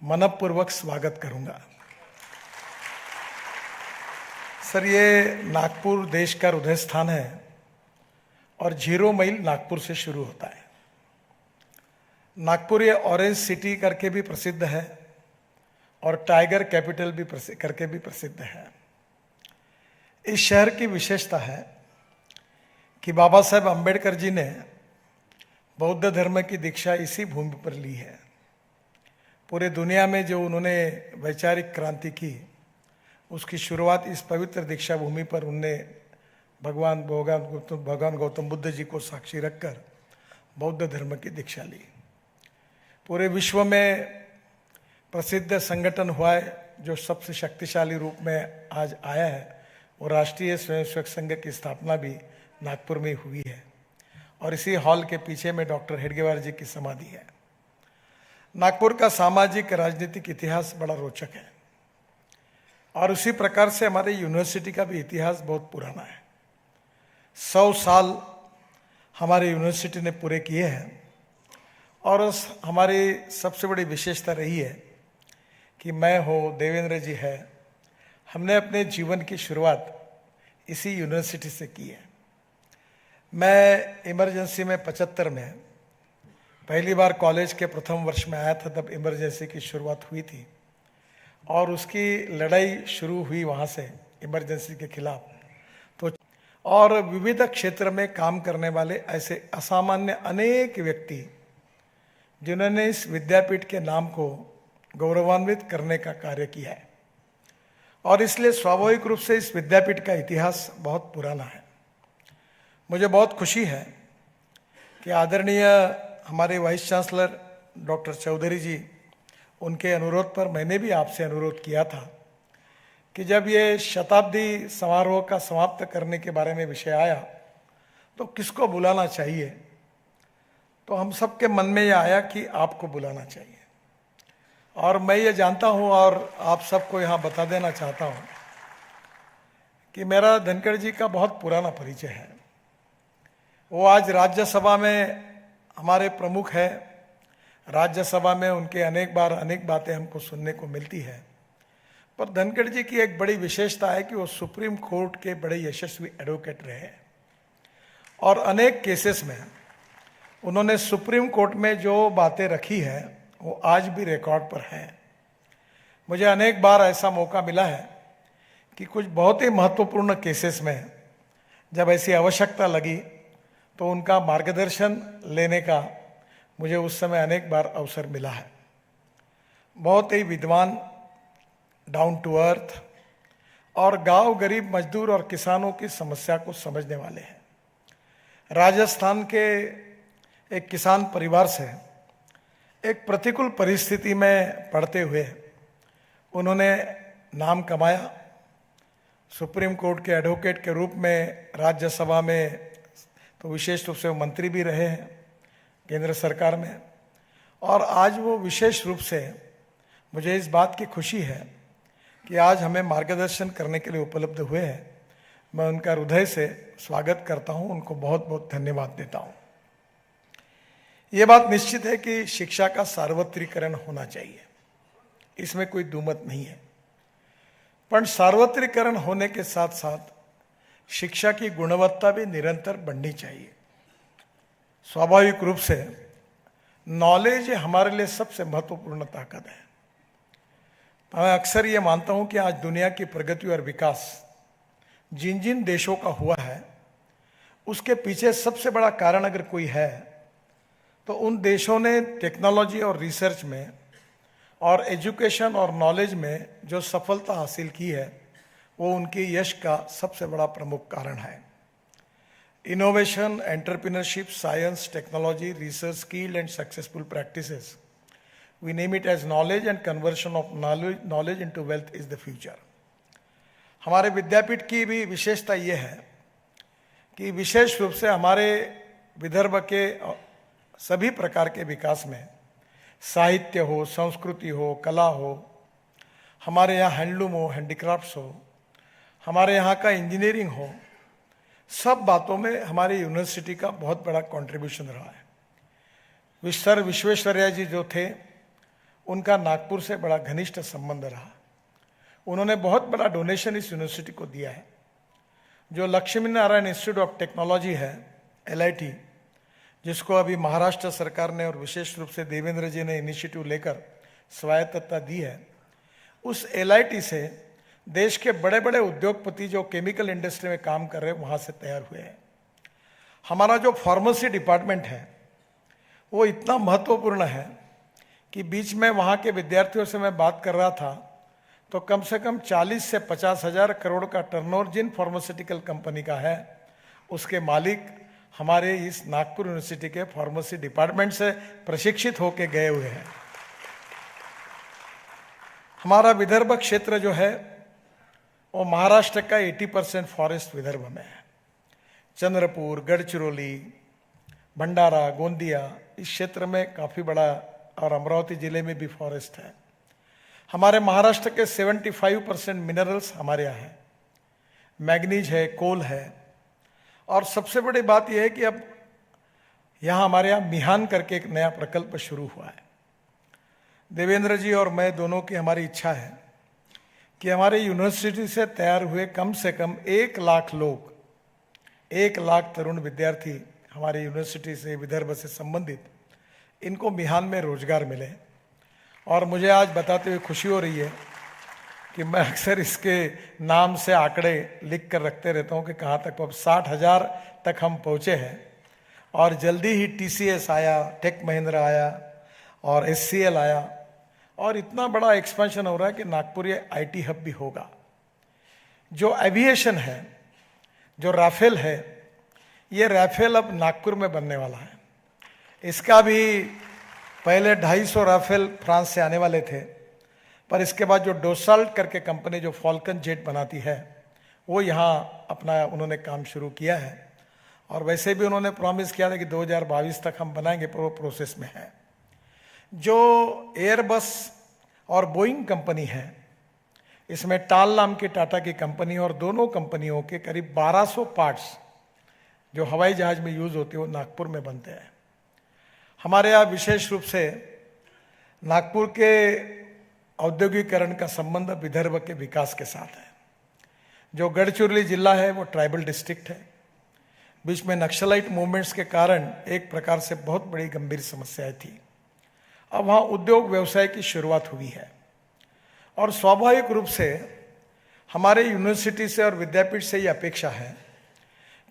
Speaker 8: मनपूर्वक स्वागत करूंगा। सर, ये नागपुर देश का हृदय स्थान है और 0 मील नागपुर से शुरू होता है। नागपुर ये ऑरेंज सिटी करके भी प्रसिद्ध है और टाइगर कैपिटल भी करके भी प्रसिद्ध है। इस शहर की विशेषता है कि बाबा साहेब अम्बेडकर जी ने बौद्ध धर्म की दीक्षा इसी भूमि पर ली है। पूरे दुनिया में जो उन्होंने वैचारिक क्रांति की, उसकी शुरुआत इस पवित्र दीक्षा भूमि पर उनने भगवान गौतम बुद्ध जी को साक्षी रखकर बौद्ध धर्म की दीक्षा ली। पूरे विश्व में प्रसिद्ध संगठन हुआ है जो सबसे शक्तिशाली रूप में आज आया है, और राष्ट्रीय स्वयंसेवक संघ की स्थापना भी नागपुर में हुई है और इसी हॉल के पीछे में डॉक्टर हेडगेवार जी की समाधि है। नागपुर का सामाजिक राजनीतिक इतिहास बड़ा रोचक है और उसी प्रकार से हमारे यूनिवर्सिटी का भी इतिहास बहुत पुराना है। 100 साल हमारे यूनिवर्सिटी ने पूरे किए हैं और उस हमारी सबसे बड़ी विशेषता रही है कि मैं हो, देवेंद्र जी है, हमने अपने जीवन की शुरुआत इसी यूनिवर्सिटी से की है। मैं इमरजेंसी में 75 में पहली बार कॉलेज के प्रथम वर्ष में आया था, तब इमरजेंसी की शुरुआत हुई थी और उसकी लड़ाई शुरू हुई वहाँ से इमरजेंसी के खिलाफ। तो और विविध क्षेत्र में काम करने वाले ऐसे असामान्य अनेक व्यक्ति जिन्होंने इस विद्यापीठ के नाम को गौरवान्वित करने का कार्य किया है और इसलिए स्वाभाविक रूप से इस विद्यापीठ का इतिहास बहुत पुराना है। मुझे बहुत खुशी है कि आदरणीय हमारे वाइस चांसलर डॉक्टर चौधरी जी, उनके अनुरोध पर मैंने भी आपसे अनुरोध किया था कि जब ये शताब्दी समारोह का समाप्त करने के बारे में विषय आया तो किसको बुलाना चाहिए, तो हम सबके मन में ये आया कि आपको बुलाना चाहिए। और मैं ये जानता हूँ और आप सबको यहाँ बता देना चाहता हूँ कि मेरा धनखड़ जी का बहुत पुराना परिचय है। वो आज राज्यसभा में हमारे प्रमुख है। राज्यसभा में उनके अनेक बार अनेक बातें हमको सुनने को मिलती है, पर धनखड़ जी की एक बड़ी विशेषता है कि वो सुप्रीम कोर्ट के बड़े यशस्वी एडवोकेट रहे और अनेक केसेस में उन्होंने सुप्रीम कोर्ट में जो बातें रखी है वो आज भी रिकॉर्ड पर है। मुझे अनेक बार ऐसा मौका मिला है कि कुछ बहुत ही महत्वपूर्ण केसेस में जब ऐसी आवश्यकता लगी तो उनका मार्गदर्शन लेने का मुझे उस समय अनेक बार अवसर मिला है। बहुत ही विद्वान, डाउन टू अर्थ और गांव गरीब मजदूर और किसानों की समस्या को समझने वाले हैं। राजस्थान के एक किसान परिवार से एक प्रतिकूल परिस्थिति में पड़ते हुए उन्होंने नाम कमाया। सुप्रीम कोर्ट के एडवोकेट के रूप में राज्यसभा में तो विशेष रूप से वो मंत्री भी रहे हैं केंद्र सरकार में, और आज वो विशेष रूप से मुझे इस बात की खुशी है कि आज हमें मार्गदर्शन करने के लिए उपलब्ध हुए हैं। मैं उनका हृदय से स्वागत करता हूं, उनको बहुत बहुत धन्यवाद देता हूं। ये बात निश्चित है कि शिक्षा का सार्वत्रिकरण होना चाहिए, इसमें कोई दुमत नहीं है। पर सार्वत्रिकरण होने के साथ साथ शिक्षा की गुणवत्ता भी निरंतर बढ़नी चाहिए। स्वाभाविक रूप से नॉलेज हमारे लिए सबसे महत्वपूर्ण ताकत है। मैं अक्सर ये मानता हूं कि आज दुनिया की प्रगति और विकास जिन जिन देशों का हुआ है, उसके पीछे सबसे बड़ा कारण अगर कोई है तो उन देशों ने टेक्नोलॉजी और रिसर्च में और एजुकेशन और नॉलेज में जो सफलता हासिल की है, वो उनके यश का सबसे बड़ा प्रमुख कारण है। Innovation, entrepreneurship, science, technology, research, skill and successful practices, we name it as knowledge and conversion of knowledge into wealth is the future. हमारे विद्यापीठ की भी विशेषता ये है कि विशेष रूप से हमारे विदर्भ के सभी प्रकार के विकास में, साहित्य हो, संस्कृति हो, कला हो, हमारे यहाँ हैंडलूम हो, हैंडीक्राफ्ट्स हो, हमारे यहाँ का इंजीनियरिंग हो, सब बातों में हमारी यूनिवर्सिटी का बहुत बड़ा कंट्रीब्यूशन रहा है। सर विश्वेश्वरैया जी जो थे, उनका नागपुर से बड़ा घनिष्ठ संबंध रहा। उन्होंने बहुत बड़ा डोनेशन इस यूनिवर्सिटी को दिया है। जो Lakshmi Narayan institute of technology है, LIT, जिसको अभी महाराष्ट्र सरकार ने और विशेष रूप से देवेंद्र जी ने इनिशिएटिव लेकर स्वायत्तता दी है, उस LIT से देश के बड़े बड़े उद्योगपति जो केमिकल इंडस्ट्री में काम कर रहे हैं, वहाँ से तैयार हुए हैं। हमारा जो फार्मेसी डिपार्टमेंट है, वो इतना महत्वपूर्ण है कि बीच में वहाँ के विद्यार्थियों से मैं बात कर रहा था, तो कम से कम 40 से 50 हजार करोड़ का टर्नओवर जिन फार्मास्यूटिकल कंपनी का है, उसके मालिक हमारे इस नागपुर यूनिवर्सिटी के फार्मेसी डिपार्टमेंट से प्रशिक्षित होकर गए हुए हैं। हमारा विदर्भ क्षेत्र जो है, वो महाराष्ट्र का 80% फॉरेस्ट विदर्भ में है। चंद्रपुर, गढ़चिरौली, भंडारा, गोंदिया, इस क्षेत्र में काफ़ी बड़ा, और अमरावती जिले में भी फॉरेस्ट है। हमारे महाराष्ट्र के 75% मिनरल्स हमारे यहाँ हैं, मैग्नीज है, कोल है, और सबसे बड़ी बात यह है कि अब यहाँ हमारे यहाँ मिहान करके एक नया प्रकल्प शुरू हुआ है। देवेंद्र जी और मैं दोनों की हमारी इच्छा है कि हमारे यूनिवर्सिटी से तैयार हुए कम से कम 1 लाख लोग, 1 लाख तरुण विद्यार्थी हमारे यूनिवर्सिटी से, विदर्भ से संबंधित, इनको मिहान में रोजगार मिले। और मुझे आज बताते हुए खुशी हो रही है कि मैं अक्सर इसके नाम से आंकड़े लिख कर रखते रहता हूँ कि कहाँ तक, अब 60,000 तक हम पहुँचे हैं, और जल्दी ही TCS आया, टेक महिंद्रा आया, और SCL आया, और इतना बड़ा एक्सपेंशन हो रहा है कि नागपुर ये IT हब भी होगा। जो एविएशन है, जो राफेल है, ये राफेल अब नागपुर में बनने वाला है। इसका भी पहले 250 राफेल फ्रांस से आने वाले थे, पर इसके बाद जो डोसाल्ट करके कंपनी जो फॉल्कन जेट बनाती है, वो यहाँ अपना उन्होंने काम शुरू किया है। और वैसे भी उन्होंने प्रॉमिस किया था कि 2022 तक हम बनाएंगे, प्रोसेस में है। जो एयरबस और बोइंग कंपनी है, इसमें टाल नाम की टाटा की कंपनी, और दोनों कंपनियों के करीब 1200 पार्ट्स जो हवाई जहाज में यूज होते हैं, वो नागपुर में बनते हैं। हमारे यहाँ विशेष रूप से नागपुर के औद्योगिकरण का संबंध विदर्भ के विकास के साथ है। जो गढ़चिरौली जिला है, वो ट्राइबल डिस्ट्रिक्ट है। बीच में नक्सलाइट मूवमेंट्स के कारण एक प्रकार से बहुत बड़ी गंभीर समस्याएं थी। अब वहाँ उद्योग व्यवसाय की शुरुआत हुई है, और स्वाभाविक रूप से हमारे यूनिवर्सिटी से और विद्यापीठ से ये अपेक्षा है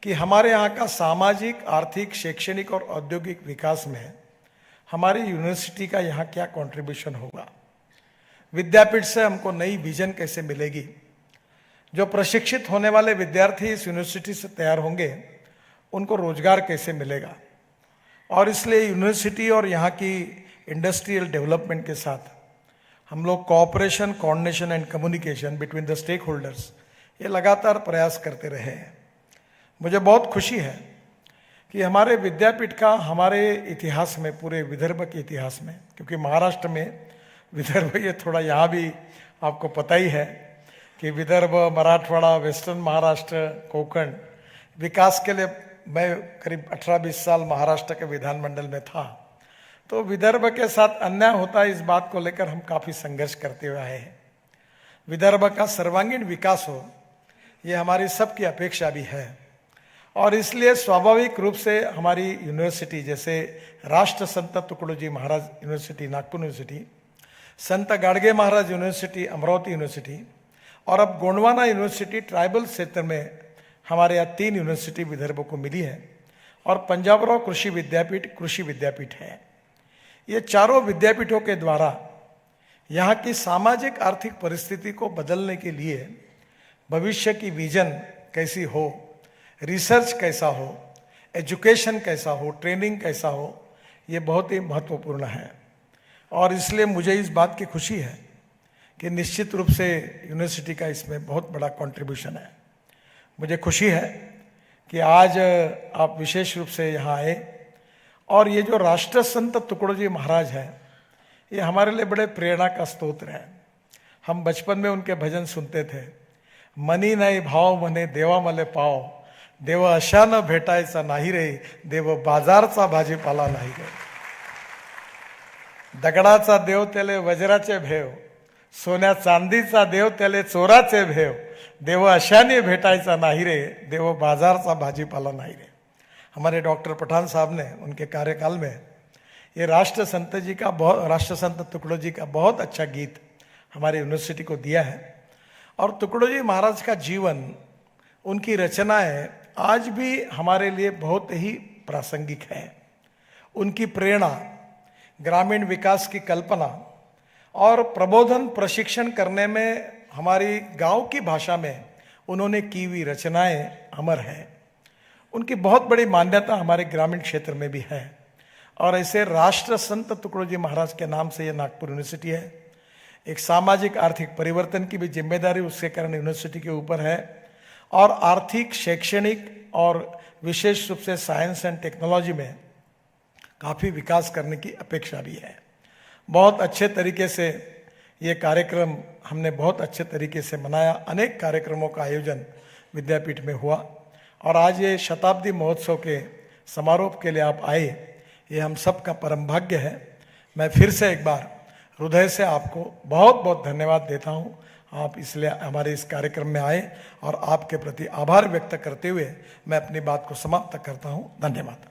Speaker 8: कि हमारे यहाँ का सामाजिक, आर्थिक, शैक्षणिक और औद्योगिक विकास में हमारी यूनिवर्सिटी का यहाँ क्या कंट्रीब्यूशन होगा। विद्यापीठ से हमको नई विजन कैसे मिलेगी, जो प्रशिक्षित होने वाले विद्यार्थी इस यूनिवर्सिटी से तैयार होंगे, उनको रोजगार कैसे मिलेगा। और इसलिए यूनिवर्सिटी और यहाँ की इंडस्ट्रियल डेवलपमेंट के साथ हम लोग cooperation, coordination and communication between the stakeholders, ये लगातार प्रयास करते रहे हैं। मुझे बहुत खुशी है कि हमारे विद्यापीठ का हमारे इतिहास में, पूरे विदर्भ के इतिहास में, क्योंकि महाराष्ट्र में विदर्भ ये थोड़ा यहाँ भी आपको पता ही है कि विदर्भ, मराठवाड़ा, वेस्टर्न महाराष्ट्र, कोंकण विकास के लिए मैं करीब 18-20 साल महाराष्ट्र के विधानमंडल में था, तो विदर्भ के साथ अन्याय होता है इस बात को लेकर हम काफ़ी संघर्ष करते हुए आए हैं। विदर्भ का सर्वांगीण विकास हो, ये हमारी सबकी अपेक्षा भी है, और इसलिए स्वाभाविक रूप से हमारी यूनिवर्सिटी जैसे राष्ट्र संत तुकडोजी महाराज यूनिवर्सिटी नागपुर यूनिवर्सिटी, संत गाडगे महाराज यूनिवर्सिटी अमरावती यूनिवर्सिटी, और अब गोंडवाना यूनिवर्सिटी ट्राइबल क्षेत्र में हमारे यहाँ 3 यूनिवर्सिटी विदर्भ को मिली है, और पंजाबराव कृषि विद्यापीठ है। ये चारों विद्यापीठों के द्वारा यहाँ की सामाजिक आर्थिक परिस्थिति को बदलने के लिए भविष्य की विजन कैसी हो, रिसर्च कैसा हो, एजुकेशन कैसा हो, ट्रेनिंग कैसा हो, ये बहुत ही महत्वपूर्ण है। और इसलिए मुझे इस बात की खुशी है कि निश्चित रूप से यूनिवर्सिटी का इसमें बहुत बड़ा कंट्रीब्यूशन है। मुझे खुशी है कि आज आप विशेष रूप से यहाँ आए, और ये जो राष्ट्र संत तुकडोजी महाराज है, ये हमारे लिए बड़े प्रेरणा का स्तोत्र है। हम बचपन में उनके भजन सुनते थे, मनी नाही भाव मने देवा मले पाव, देव अशा न भेटायचा नाही रे, देव बाजारचा भाजीपाला नाही रे, दगडाचा देव त्याले वज्राचे भेव, सोन्या चांदीचा देव त्याले चोराचे भेव, देव अशाने भेटायचा नाही रे, देव बाजारचा भाजीपाला नाही रे। हमारे डॉक्टर पठान साहब ने उनके कार्यकाल में ये राष्ट्र संत तुकडोजी का बहुत अच्छा गीत हमारे यूनिवर्सिटी को दिया है। और तुकडोजी महाराज का जीवन, उनकी रचनाएं आज भी हमारे लिए बहुत ही प्रासंगिक है। उनकी प्रेरणा, ग्रामीण विकास की कल्पना और प्रबोधन प्रशिक्षण करने में हमारी गांव की भाषा में उन्होंने की हुई रचनाएं अमर हैं। उनकी बहुत बड़ी मान्यता हमारे ग्रामीण क्षेत्र में भी है, और ऐसे राष्ट्र संत तुकडोजी महाराज के नाम से ये नागपुर यूनिवर्सिटी है। एक सामाजिक आर्थिक परिवर्तन की भी जिम्मेदारी उसके कारण यूनिवर्सिटी के ऊपर है, और आर्थिक, शैक्षणिक और विशेष रूप से साइंस एंड टेक्नोलॉजी में काफ़ी विकास करने की अपेक्षा भी है। बहुत अच्छे तरीके से ये कार्यक्रम हमने बहुत अच्छे तरीके से मनाया। अनेक कार्यक्रमों का आयोजन विद्यापीठ में हुआ, और आज ये शताब्दी महोत्सव के समारोह के लिए आप आए, ये हम सब का परम भाग्य है। मैं फिर से एक बार हृदय से आपको बहुत बहुत धन्यवाद देता हूँ। आप इसलिए हमारे इस कार्यक्रम में आए, और आपके प्रति आभार व्यक्त करते हुए मैं अपनी बात को समाप्त करता हूँ। धन्यवाद।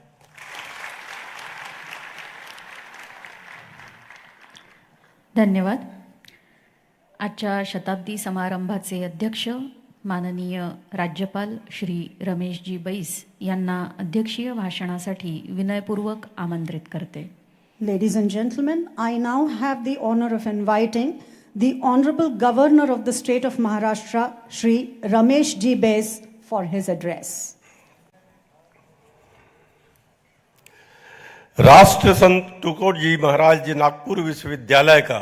Speaker 3: धन्यवाद। आजच्या शताब्दी समारंभाचे अध्यक्ष माननीय राज्यपाल श्री रमेशजी बैस यांना अध्यक्षीय भाषणासाठी विनयपूर्वक आमंत्रित करते।
Speaker 1: Ladies and gentlemen, I now have the honor of inviting the Honorable Governor of the State of Maharashtra, Shri Ramesh G. Bais, for his address.
Speaker 9: राष्ट्र संत तुकडोजी महाराज जी नागपुर विश्वविद्यालय का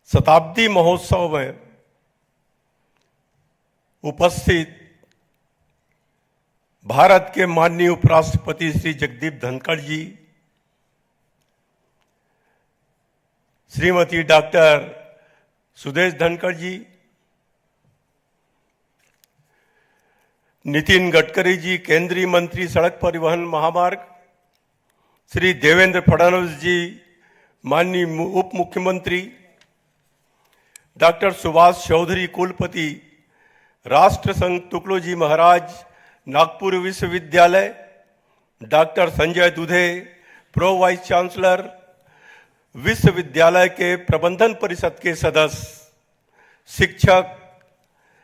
Speaker 9: शताब्दी महोत्सव में उपस्थित भारत के माननीय उपराष्ट्रपति श्री जगदीप धनखड़ जी, श्रीमती डॉक्टर सुदेश धनखड़ जी, नितिन गडकरी जी केंद्रीय मंत्री सड़क परिवहन महामार्ग, श्री देवेंद्र फडणवीस जी माननीय उप मुख्यमंत्री, डॉक्टर सुभाष चौधरी कुलपति राष्ट्र संत तुकडोजी महाराज नागपुर विश्वविद्यालय, डॉक्टर संजय दुधे प्रो वाइस चांसलर, विश्वविद्यालय के प्रबंधन परिषद के सदस्य, शिक्षक,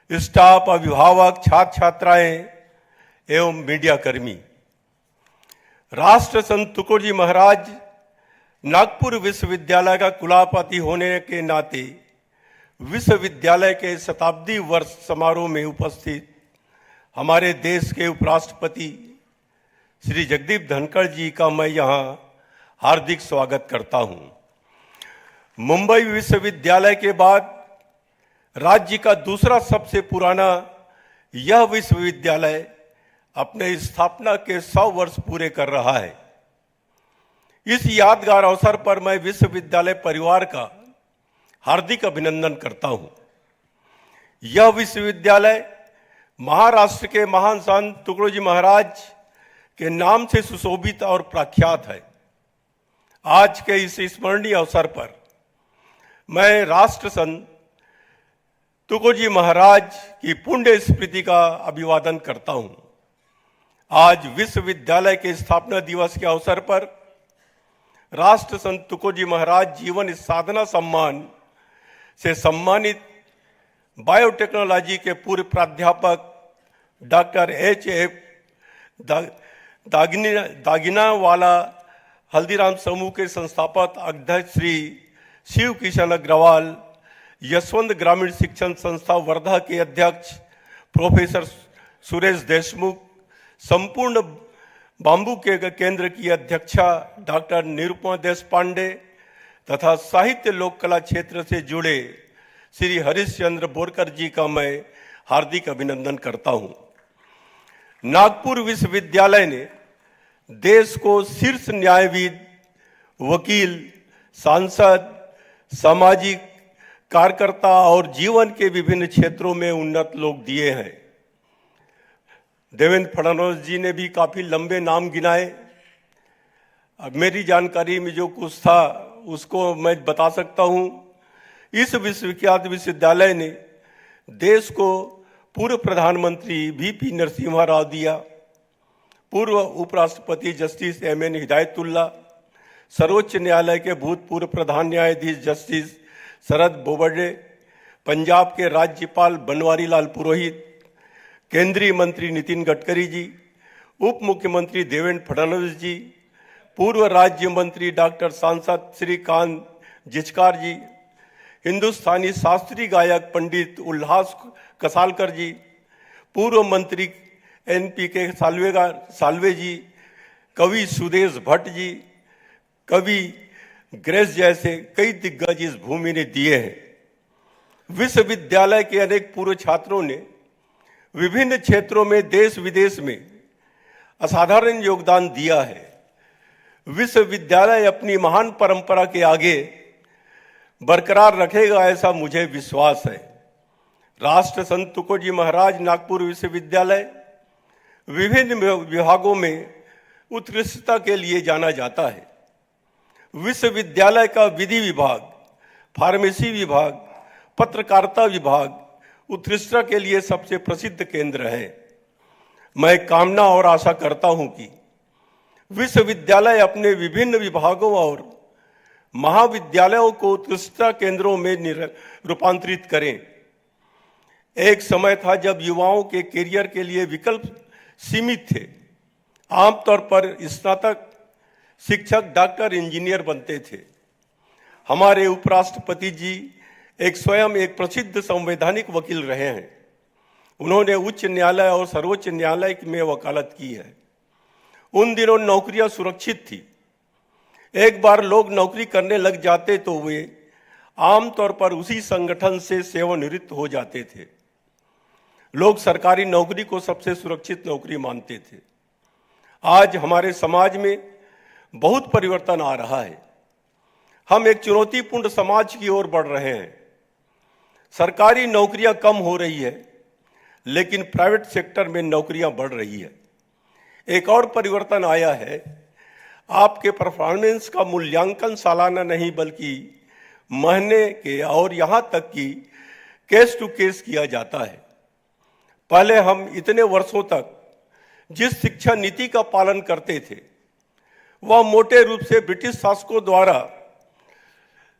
Speaker 9: स्टाफ, अभिभावक, छात्र छात्राएं एवं मीडिया कर्मी, राष्ट्र संत तुकडोजी महाराज नागपुर विश्वविद्यालय का कुलापति होने के नाते विश्वविद्यालय के शताब्दी वर्ष समारोह में उपस्थित हमारे देश के उपराष्ट्रपति श्री जगदीप धनखड़ जी का मैं यहाँ हार्दिक स्वागत करता हूँ। मुंबई विश्वविद्यालय के बाद राज्य का दूसरा सबसे पुराना यह विश्वविद्यालय अपने स्थापना के 100 वर्ष पूरे कर रहा है। इस यादगार अवसर पर मैं विश्वविद्यालय परिवार का हार्दिक अभिनंदन करता हूं। यह विश्वविद्यालय महाराष्ट्र के महान संत तुकडोजी महाराज के नाम से सुशोभित और प्रख्यात है। आज के इस स्मरणीय अवसर पर मैं राष्ट्र संत तुकडोजी महाराज की पुण्य स्मृति का अभिवादन करता हूं। आज विश्वविद्यालय के स्थापना दिवस के अवसर पर राष्ट्र संत तुकडोजी महाराज जीवन साधना सम्मान से सम्मानित बायोटेक्नोलॉजी के पूर्व प्राध्यापक डॉक्टर H.F. दागिनावाला, हल्दीराम समूह के संस्थापक अध्यक्ष श्री शिव किशन अग्रवाल, यशवंत ग्रामीण शिक्षण संस्था वर्धा के अध्यक्ष प्रोफेसर सुरेश देशमुख, संपूर्ण बांबू के केंद्र की अध्यक्षा डॉक्टर निरुपमा देशपांडे तथा साहित्य लोक कला क्षेत्र से जुड़े श्री हरिश्चंद्र बोरकर जी का मैं हार्दिक अभिनंदन करता हूं। नागपुर विश्वविद्यालय ने देश को शीर्ष न्यायविद, वकील, सांसद, सामाजिक कार्यकर्ता और जीवन के विभिन्न क्षेत्रों में उन्नत लोग दिए हैं। देवेंद्र फडणवीस जी ने भी काफी लंबे नाम गिनाए। अब मेरी जानकारी में जो कुछ था उसको मैं बता सकता हूं। इस विश्वविख्यात विश्वविद्यालय ने देश को पूर्व प्रधानमंत्री VP नरसिम्हा राव दिया, पूर्व उपराष्ट्रपति जस्टिस M.N. हिदायतुल्ला, सर्वोच्च न्यायालय के भूतपूर्व प्रधान न्यायाधीश जस्टिस शरद बोबडे, पंजाब के राज्यपाल बनवारी लाल पुरोहित, केंद्रीय मंत्री नितिन गडकरी जी, उप मुख्यमंत्री देवेंद्र फडणवीस जी, पूर्व राज्य मंत्री डॉक्टर सांसद श्रीकांत जिचकार जी, हिंदुस्तानी शास्त्रीय गायक पंडित उल्लास कसालकर जी, पूर्व मंत्री NPK साल्वे जी, कवि सुदेश भट्ट जी, कवि ग्रेस जैसे कई दिग्गज इस भूमि ने दिए हैं। विश्वविद्यालय के अनेक पूर्व छात्रों ने विभिन्न क्षेत्रों में देश विदेश में असाधारण योगदान दिया है। विश्वविद्यालय अपनी महान परंपरा के आगे बरकरार रखेगा, ऐसा मुझे विश्वास है। राष्ट्र संत तुकडोजी महाराज नागपुर विश्वविद्यालय विभिन्न विभागों में उत्कृष्टता के लिए जाना जाता है। विश्वविद्यालय का विधि विभाग, फार्मेसी विभाग, पत्रकारिता विभाग उत्कृष्टता के लिए सबसे प्रसिद्ध केंद्र है। मैं कामना और आशा करता हूं कि विश्वविद्यालय अपने विभिन्न विभागों और महाविद्यालयों को उत्कृष्टता केंद्रों में रूपांतरित करें। एक समय था जब युवाओं के करियर के लिए विकल्प सीमित थे। आमतौर पर स्नातक, शिक्षक, डॉक्टर, इंजीनियर बनते थे। हमारे उपराष्ट्रपति जी स्वयं एक प्रसिद्ध संवैधानिक वकील रहे हैं। उन्होंने उच्च न्यायालय और सर्वोच्च न्यायालय में वकालत की है। उन दिनों नौकरियां सुरक्षित थी। एक बार लोग नौकरी करने लग जाते तो वे आमतौर पर उसी संगठन से सेवानिवृत्त हो जाते थे। लोग सरकारी नौकरी को सबसे सुरक्षित नौकरी मानते थे। आज हमारे समाज में बहुत परिवर्तन आ रहा है। हम एक चुनौतीपूर्ण समाज की ओर बढ़ रहे हैं। सरकारी नौकरियां कम हो रही है, लेकिन प्राइवेट सेक्टर में नौकरियां बढ़ रही है। एक और परिवर्तन आया है, आपके परफॉर्मेंस का मूल्यांकन सालाना नहीं बल्कि महीने के और यहां तक कि केस टू केस किया जाता है। पहले हम इतने वर्षों तक जिस शिक्षा नीति का पालन करते थे वह मोटे रूप से ब्रिटिश शासकों द्वारा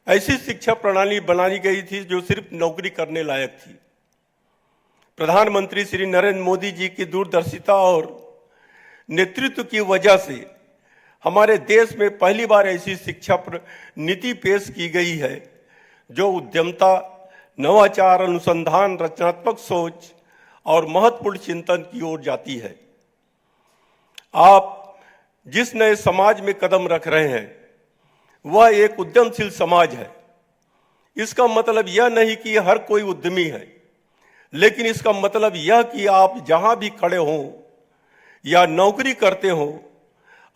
Speaker 9: ऐसी शिक्षा प्रणाली बनाई गई थी जो सिर्फ नौकरी करने लायक थी। प्रधानमंत्री श्री नरेंद्र मोदी जी की दूरदर्शिता और नेतृत्व की वजह से हमारे देश में पहली बार ऐसी शिक्षा नीति पेश की गई है जो उद्यमता, नवाचार, अनुसंधान, रचनात्मक सोच और महत्वपूर्ण चिंतन की ओर जाती है। आप जिस नए समाज में कदम रख रहे हैं वह एक उद्यमशील समाज है। इसका मतलब यह नहीं कि हर कोई उद्यमी है, लेकिन इसका मतलब यह कि आप जहां भी खड़े हों या नौकरी करते हो,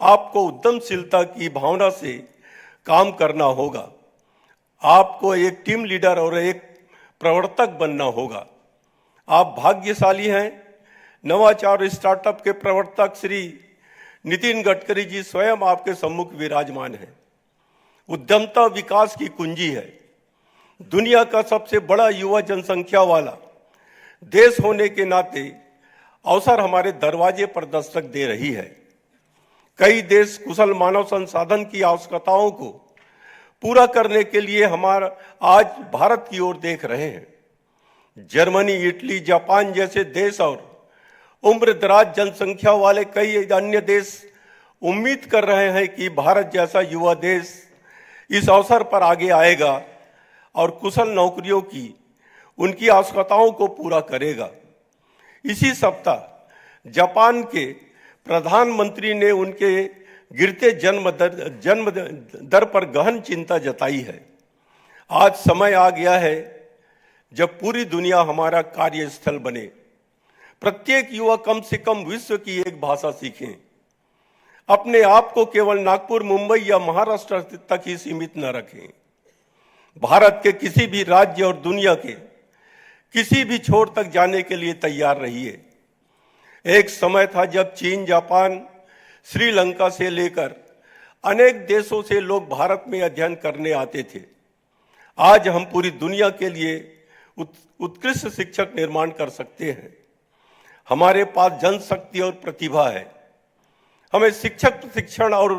Speaker 9: आपको उद्यमशीलता की भावना से काम करना होगा। आपको एक टीम लीडर और एक प्रवर्तक बनना होगा। आप भाग्यशाली हैं। नवाचार और स्टार्टअप के प्रवर्तक श्री नितिन गडकरी जी स्वयं आपके सम्मुख विराजमान हैं। उद्यमता विकास की कुंजी है। दुनिया का सबसे बड़ा युवा जनसंख्या वाला देश होने के नाते अवसर हमारे दरवाजे पर दस्तक दे रही है। कई देश कुशल मानव संसाधन की आवश्यकताओं को पूरा करने के लिए हमारा आज भारत की ओर देख रहे हैं। जर्मनी, इटली, जापान जैसे देश और उम्र दराज जनसंख्या वाले कई अन्य देश उम्मीद कर रहे हैं कि भारत जैसा युवा देश इस अवसर पर आगे आएगा और कुशल नौकरियों की उनकी आवश्यकताओं को पूरा करेगा। इसी सप्ताह जापान के प्रधानमंत्री ने उनके गिरते जन्म दर पर गहन चिंता जताई है। आज समय आ गया है जब पूरी दुनिया हमारा कार्यस्थल बने। प्रत्येक युवा कम से कम विश्व की एक भाषा सीखें। अपने आप को केवल नागपुर, मुंबई या महाराष्ट्र तक ही सीमित न रखें। भारत के किसी भी राज्य और दुनिया के किसी भी छोर तक जाने के लिए तैयार रहिए। एक समय था जब चीन, जापान, श्रीलंका से लेकर अनेक देशों से लोग भारत में अध्ययन करने आते थे। आज हम पूरी दुनिया के लिए उत्कृष्ट शिक्षक निर्माण कर सकते हैं। हमारे पास जनशक्ति और प्रतिभा है। हमें शिक्षक प्रशिक्षण और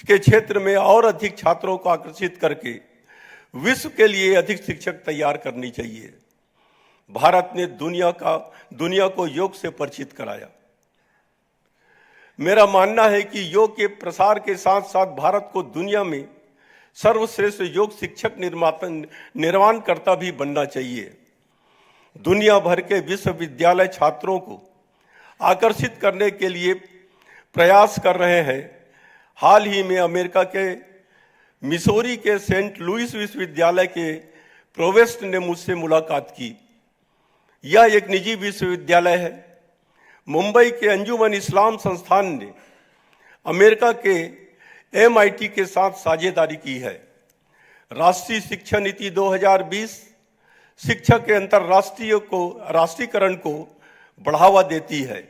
Speaker 9: के क्षेत्र में और अधिक छात्रों को आकर्षित करके विश्व के लिए अधिक शिक्षक तैयार करनी चाहिए। भारत ने दुनिया को योग से परिचित कराया। मेरा मानना है कि योग के प्रसार के साथ साथ भारत को दुनिया में सर्वश्रेष्ठ योग शिक्षक निर्माणकर्ता भी बनना चाहिए। दुनिया भर के विश्वविद्यालय छात्रों को आकर्षित करने के लिए प्रयास कर रहे हैं। हाल ही में अमेरिका के मिसौरी के सेंट लुइस विश्वविद्यालय के प्रोवेस्ट ने मुझसे मुलाकात की। यह एक निजी विश्वविद्यालय है। मुंबई के अंजुमन इस्लाम संस्थान ने अमेरिका के MIT के साथ साझेदारी की है। राष्ट्रीय शिक्षा नीति 2020 शिक्षा के राष्ट्रीयकरण को बढ़ावा देती है।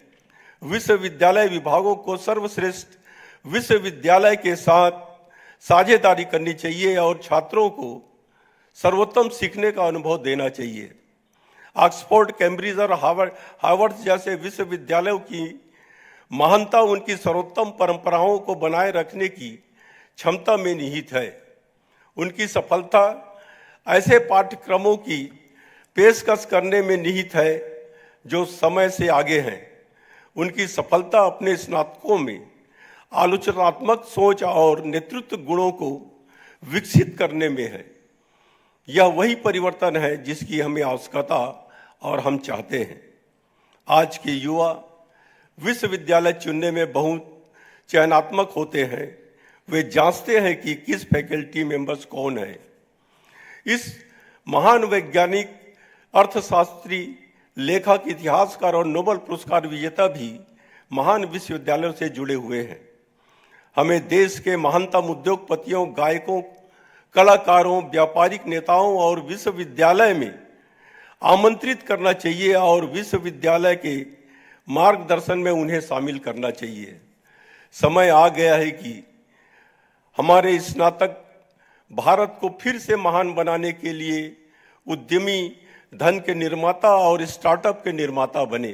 Speaker 9: विश्वविद्यालय विभागों को सर्वश्रेष्ठ विश्वविद्यालय के साथ साझेदारी करनी चाहिए और छात्रों को सर्वोत्तम सीखने का अनुभव देना चाहिए। ऑक्सफोर्ड, कैम्ब्रिज और हार्वर्ड जैसे विश्वविद्यालयों की महानता उनकी सर्वोत्तम परंपराओं को बनाए रखने की क्षमता में निहित है। उनकी सफलता ऐसे पाठ्यक्रमों की पेशकश करने में निहित है जो समय से आगे हैं। उनकी सफलता अपने स्नातकों में आलोचनात्मक सोच और नेतृत्व गुणों को विकसित करने में है। यह वही परिवर्तन है जिसकी हमें आवश्यकता और हम चाहते हैं। आज के युवा विश्वविद्यालय चुनने में बहुत चयनात्मक होते हैं। वे जांचते हैं कि किस फैकल्टी मेंबर्स कौन है। इस महान वैज्ञानिक, अर्थशास्त्री, लेखक, इतिहासकार और नोबेल पुरस्कार विजेता भी महान विश्वविद्यालयों से जुड़े हुए हैं। हमें देश के महानतम उद्योगपतियों, गायकों, कलाकारों, व्यापारिक नेताओं और विश्वविद्यालय में आमंत्रित करना चाहिए और विश्वविद्यालय के मार्गदर्शन में उन्हें शामिल करना चाहिए। समय आ गया है कि हमारे स्नातक भारत को फिर से महान बनाने के लिए उद्यमी, धन के निर्माता और स्टार्टअप के निर्माता बने।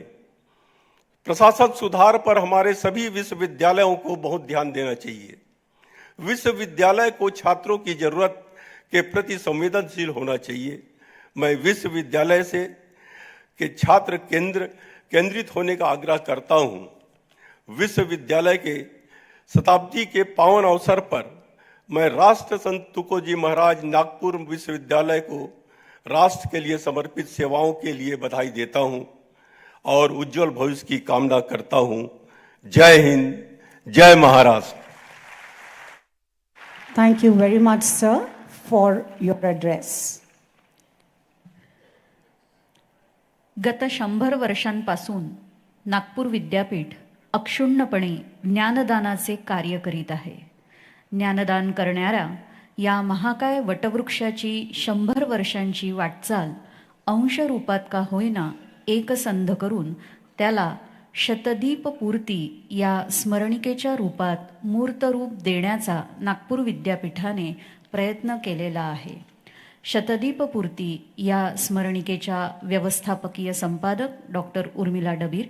Speaker 9: प्रशासन सुधार पर हमारे सभी विश्वविद्यालयों को बहुत ध्यान देना चाहिए। विश्वविद्यालय को छात्रों की जरूरत के प्रति संवेदनशील होना चाहिए। मैं विश्वविद्यालय से के छात्र केंद्रित होने का आग्रह करता हूं। विश्वविद्यालय के शताब्दी के पावन अवसर पर मैं राष्ट्र संत तुकोजी महाराज नागपुर विश्वविद्यालय को राष्ट्र के लिए समर्पित सेवाओं के लिए बधाई देता हूं और उज्जवल भविष्य की कामना करता हूं। जय हिंद, जय Maharashtra.
Speaker 1: Thank you very much, sir, for your address.
Speaker 3: गत 100 वर्षांपासून नागपूर विद्यापीठ अक्षुण्णपणे ज्ञानदानाचे कार्य करीत आहे. ज्ञानदान करणाऱ्या या महाकाय वटवृक्षाची 100 वर्षांची वाटचाल अंशरूपात का होईना एकसंध करून त्याला शतदीपपूर्ती या स्मरणिकेच्या रूपात मूर्तरूप देण्याचा नागपूर विद्यापीठाने प्रयत्न केलेला आहे. शतदीपपूर्ती या स्मरणिकेच्या व्यवस्थापकीय संपादक डॉक्टर उर्मिला डबीर,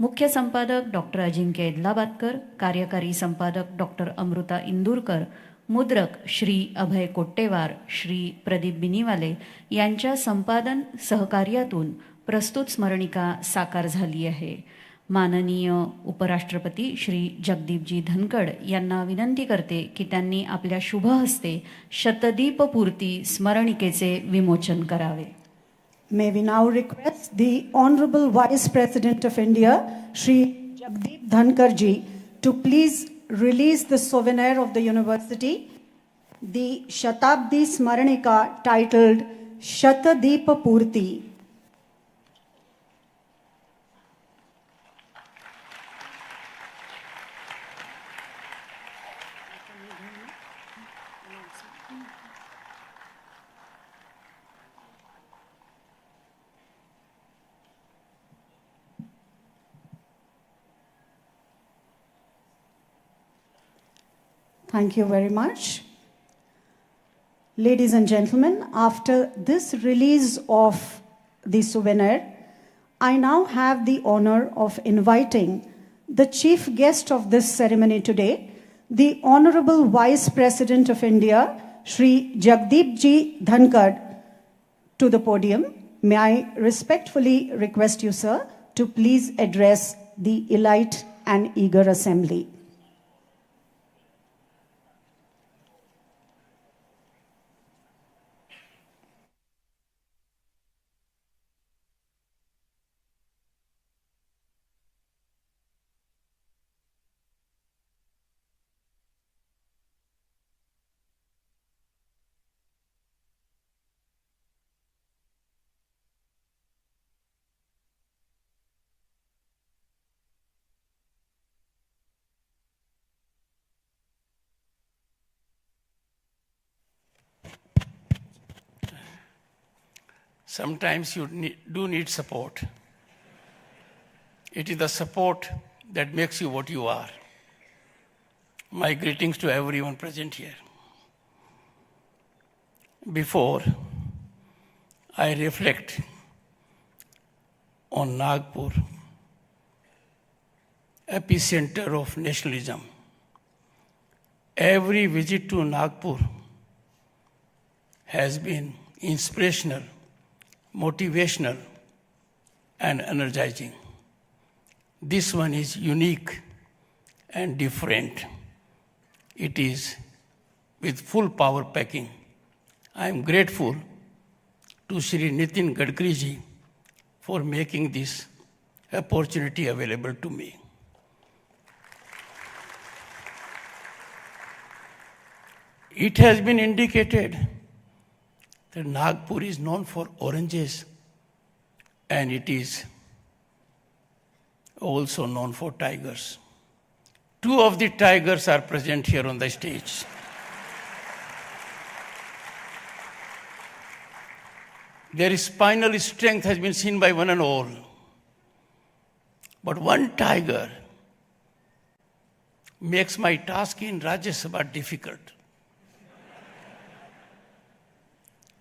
Speaker 3: मुख्य संपादक डॉक्टर अजिंक्य एदलाबादकर, कार्यकारी संपादक डॉक्टर अमृता इंदूरकर, मुद्रक श्री अभय कोट्टेवार, श्री प्रदीप बिनीवाले यांच्या संपादन सहकार्यातून प्रस्तुत स्मरणिका साकार झाली आहे. माननीय उपराष्ट्रपती श्री जगदीपजी धनखड यांना विनंती करते की त्यांनी आपल्या शुभ हस्ते शतदीपपूर्ती स्मरणिकेचे विमोचन करावे.
Speaker 1: May we now request the Honorable Vice President of India, Shri Jagdeep Dhankar ji, to please release the souvenir of the university, the Shatabdi Smaranika titled Shatadeepa Purti. Thank you very much. Ladies and gentlemen, after this release of the souvenir, I now have the honor of inviting the chief guest of this ceremony today, the Honorable Vice President of India, Shri Jagdeep Ji Dhankad, to the podium. May I respectfully request you, sir, to please address the elite and eager assembly.
Speaker 10: Sometimes you do need support. It is the support that makes you what you are. My greetings to everyone present here. Before I reflect on Nagpur, epicenter of nationalism, every visit to Nagpur has been inspirational, motivational, and energizing. This one is unique and different. It is with full power packing. I am grateful to Shri Nitin Gadkari ji for making this opportunity available to me. It has been indicated that Nagpur is known for oranges, and it is also known for tigers. Two of the tigers are present here on the stage. Their spinal strength has been seen by one and all. But one tiger makes my task in Rajya Sabha difficult.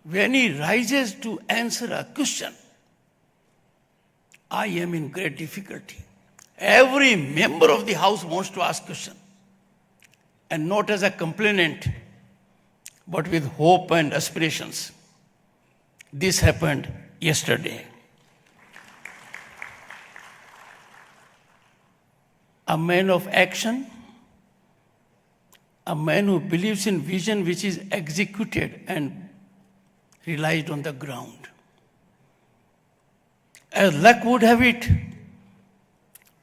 Speaker 10: When he rises to answer a question, I am in great difficulty. Every member of the house wants to ask question, and not as a complainant, but with hope and aspirations. This happened yesterday. A man of action, a man who believes in vision which is executed and realized on the ground. As luck would have it,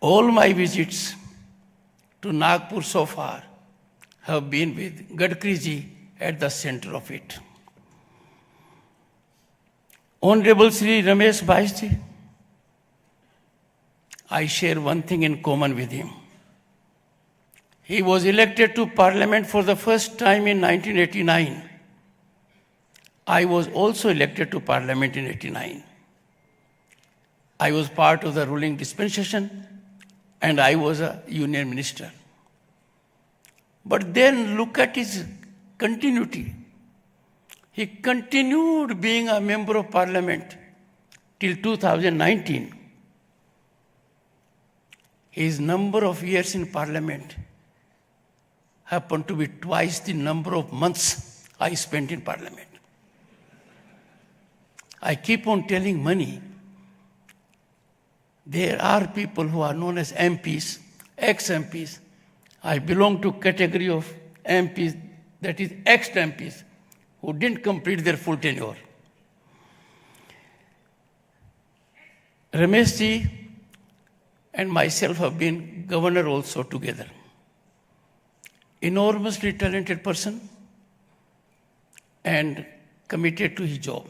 Speaker 10: all my visits to Nagpur so far have been with Gadkari ji at the center of it. Honorable Sri Ramesh Bais ji, I share one thing in common with him. He was elected to Parliament for the first time in 1989. I was also elected to Parliament in 89. I was part of the ruling dispensation and I was a union minister. But then look at his continuity. He continued being a member of parliament till 2019. His number of years in parliament happened to be twice the number of months I spent in parliament. I keep on telling Mani, there are people who are known as MPs, ex-MPs. I belong to category of MPs, that is ex-MPs, who didn't complete their full tenure. Ramesh ji and myself have been governor also together. Enormously talented person and committed to his job.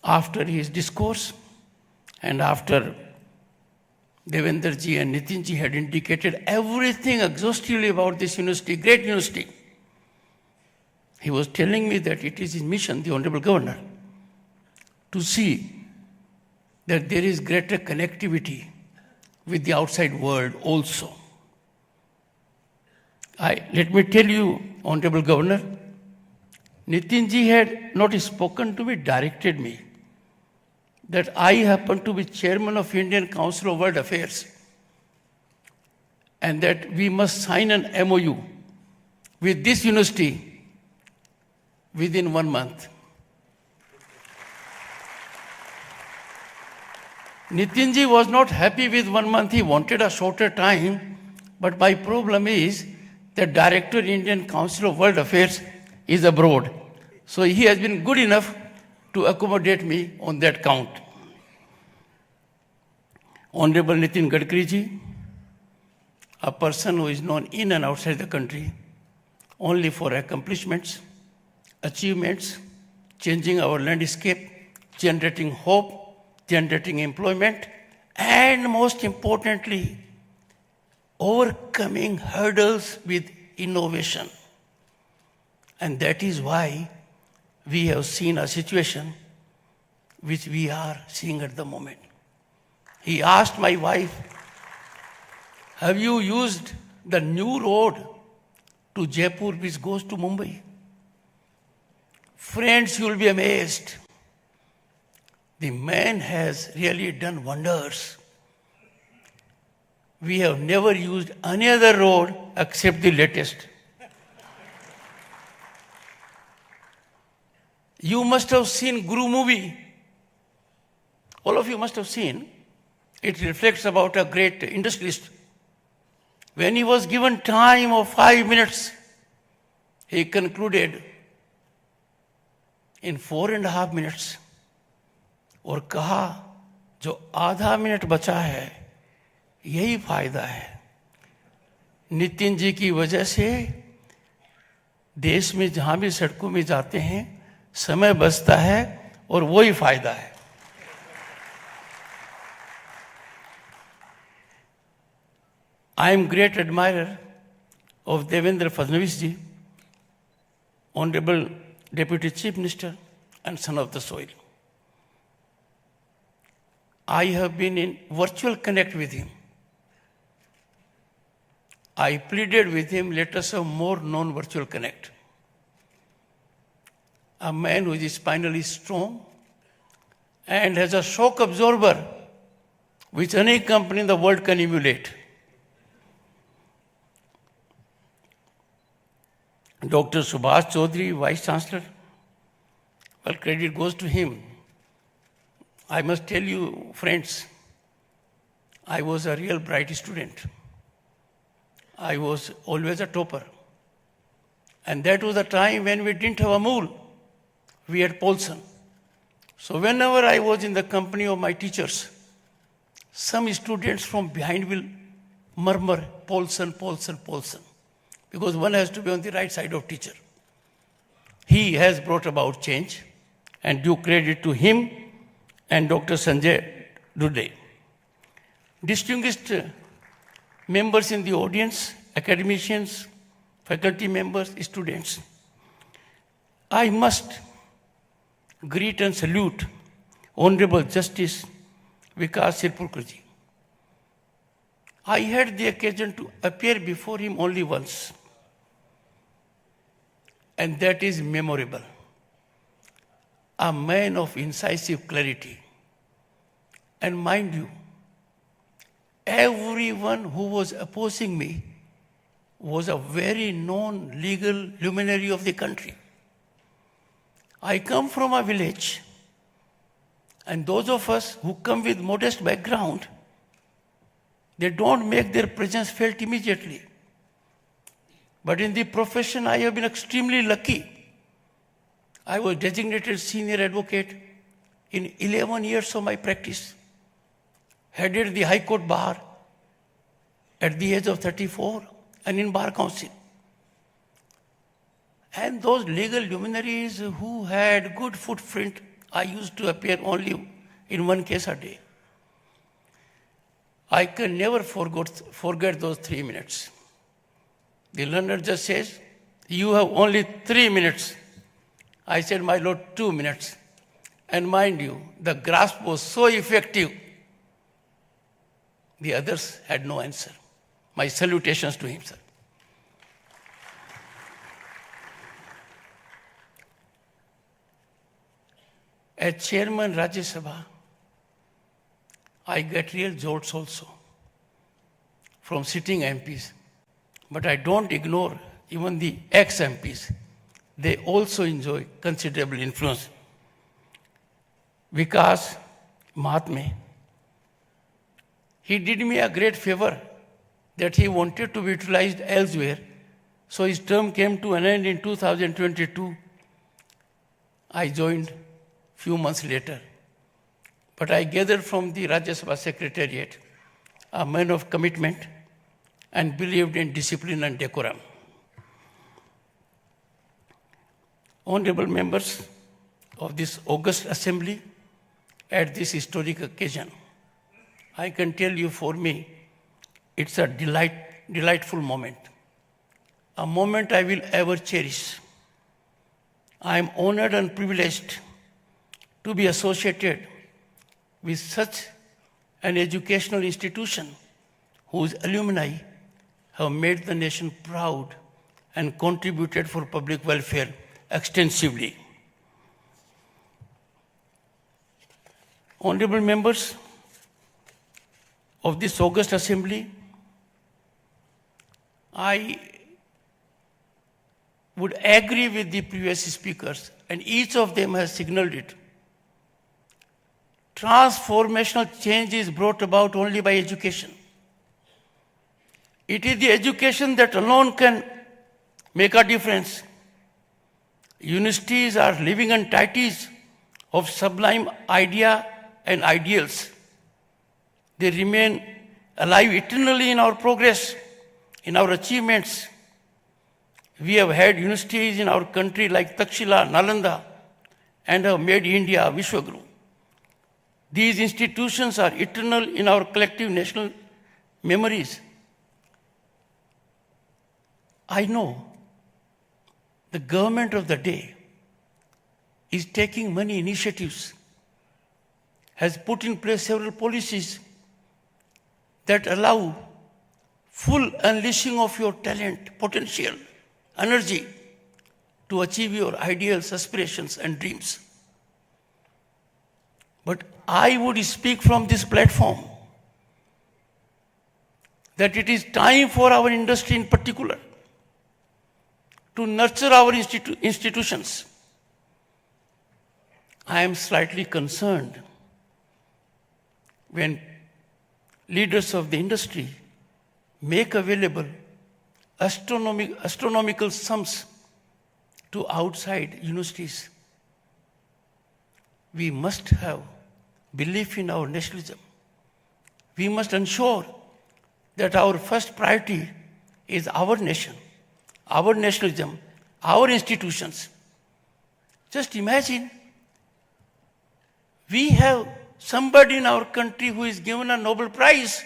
Speaker 10: After his discourse and after Devendra ji and Nitin ji had indicated everything exhaustively about this university, great university, he was telling me that it is his mission, the Honorable Governor, to see that there is greater connectivity with the outside world also. Let me tell you, Honorable Governor, Nitin ji had not spoken to me, directed me, that I happen to be chairman of Indian Council of World Affairs and that we must sign an MOU with this university within 1 month. Nitin ji was not happy with 1 month, he wanted a shorter time, but my problem is the Director Indian Council of World Affairs is abroad. So he has been good enough to accommodate me on that count. Honorable Nitin Gadkari ji, a person who is known in and outside the country only for accomplishments, achievements, changing our landscape, generating hope, generating employment, and most importantly, overcoming hurdles with innovation. And that is why we have seen a situation which we are seeing at the moment. He asked my wife, have you used the new road to Jaipur which goes to Mumbai? Friends, you will be amazed. The man has really done wonders. We have never used any other road except the latest. You must have seen Guru movie. All of you must have seen. It reflects about a great industrialist. When he was given time of 5 minutes, he concluded in 4.5 minutes. और कहा जो आधा minute बचा है यही फायदा है. नितिन जी की वजह से देश में जहां भी सड़कों में जाते हैं समय बचता है और वही फायदा है. I am great admirer of Devendra Fadnavis ji, Honorable Deputy Chief Minister and son of the soil. I have been in virtual connect with him. I pleaded with him, let us have more non-virtual connect. A man who is spinally strong and has a shock absorber which any company in the world can emulate. Dr. Subhash Chaudhary, Vice Chancellor, well, credit goes to him. I must tell you, friends, I was a real bright student. I was always a topper. And that was the time when we didn't have Amul. We had Paulson. So whenever I was in the company of my teachers, some students from behind will murmur, Paulson, Paulson, Paulson. Because one has to be on the right side of teacher. He has brought about change, and due credit to him and Dr. Sanjay Dude. Distinguished members in the audience, academicians, faculty members, students, I must greet and salute Honorable Justice Vikas Sirpurkarji. I had the occasion to appear before him only once, and that is memorable. A man of incisive clarity. And mind you, everyone who was opposing me was a very known legal luminary of the country. I come from a village, and those of us who come with modest background, they don't make their presence felt immediately. But in the profession, I have been extremely lucky. I was designated senior advocate in 11 years of my practice, headed the High Court bar at the age of 34 and in Bar Council. And those legal luminaries who had good footprint, I used to appear only in one case a day. I can never forget those 3 minutes. The learned judge says, "You have only 3 minutes." I said, "My lord, 2 minutes." And mind you, the grasp was so effective, the others had no answer. My salutations to him, sir. As chairman Rajya Sabha, I get real jolts also from sitting MPs. But I don't ignore even the ex-MPs. They also enjoy considerable influence. Vikas Mahatme, he did me a great favor that he wanted to be utilized elsewhere. So his term came to an end in 2022. I joined few months later. But I gathered from the Rajya Sabha Secretariat a man of commitment and believed in discipline and decorum. Honorable members of this august assembly, at this historic occasion, I can tell you, for me, it's a delightful moment, a moment I will ever cherish. I am honored and privileged to be associated with such an educational institution whose alumni have made the nation proud and contributed for public welfare extensively. Honorable members of this august assembly, I would agree with the previous speakers, and each of them has signaled it. Transformational change is brought about only by education. It is the education that alone can make a difference. Universities are living entities of sublime idea and ideals. They remain alive eternally in our progress, in our achievements. We have had universities in our country like Takshila, Nalanda, and have made India a Vishwaguru. These institutions are eternal in our collective national memories. I know the government of the day is taking many initiatives, has put in place several policies that allow full unleashing of your talent, potential, energy to achieve your ideals, aspirations, and dreams. But I would speak from this platform that it is time for our industry in particular to nurture our institutions. I am slightly concerned when leaders of the industry make available astronomical sums to outside universities. We must have belief in our nationalism. We must ensure that our first priority is our nation, our nationalism, our institutions. Just imagine, we have somebody in our country who is given a Nobel Prize,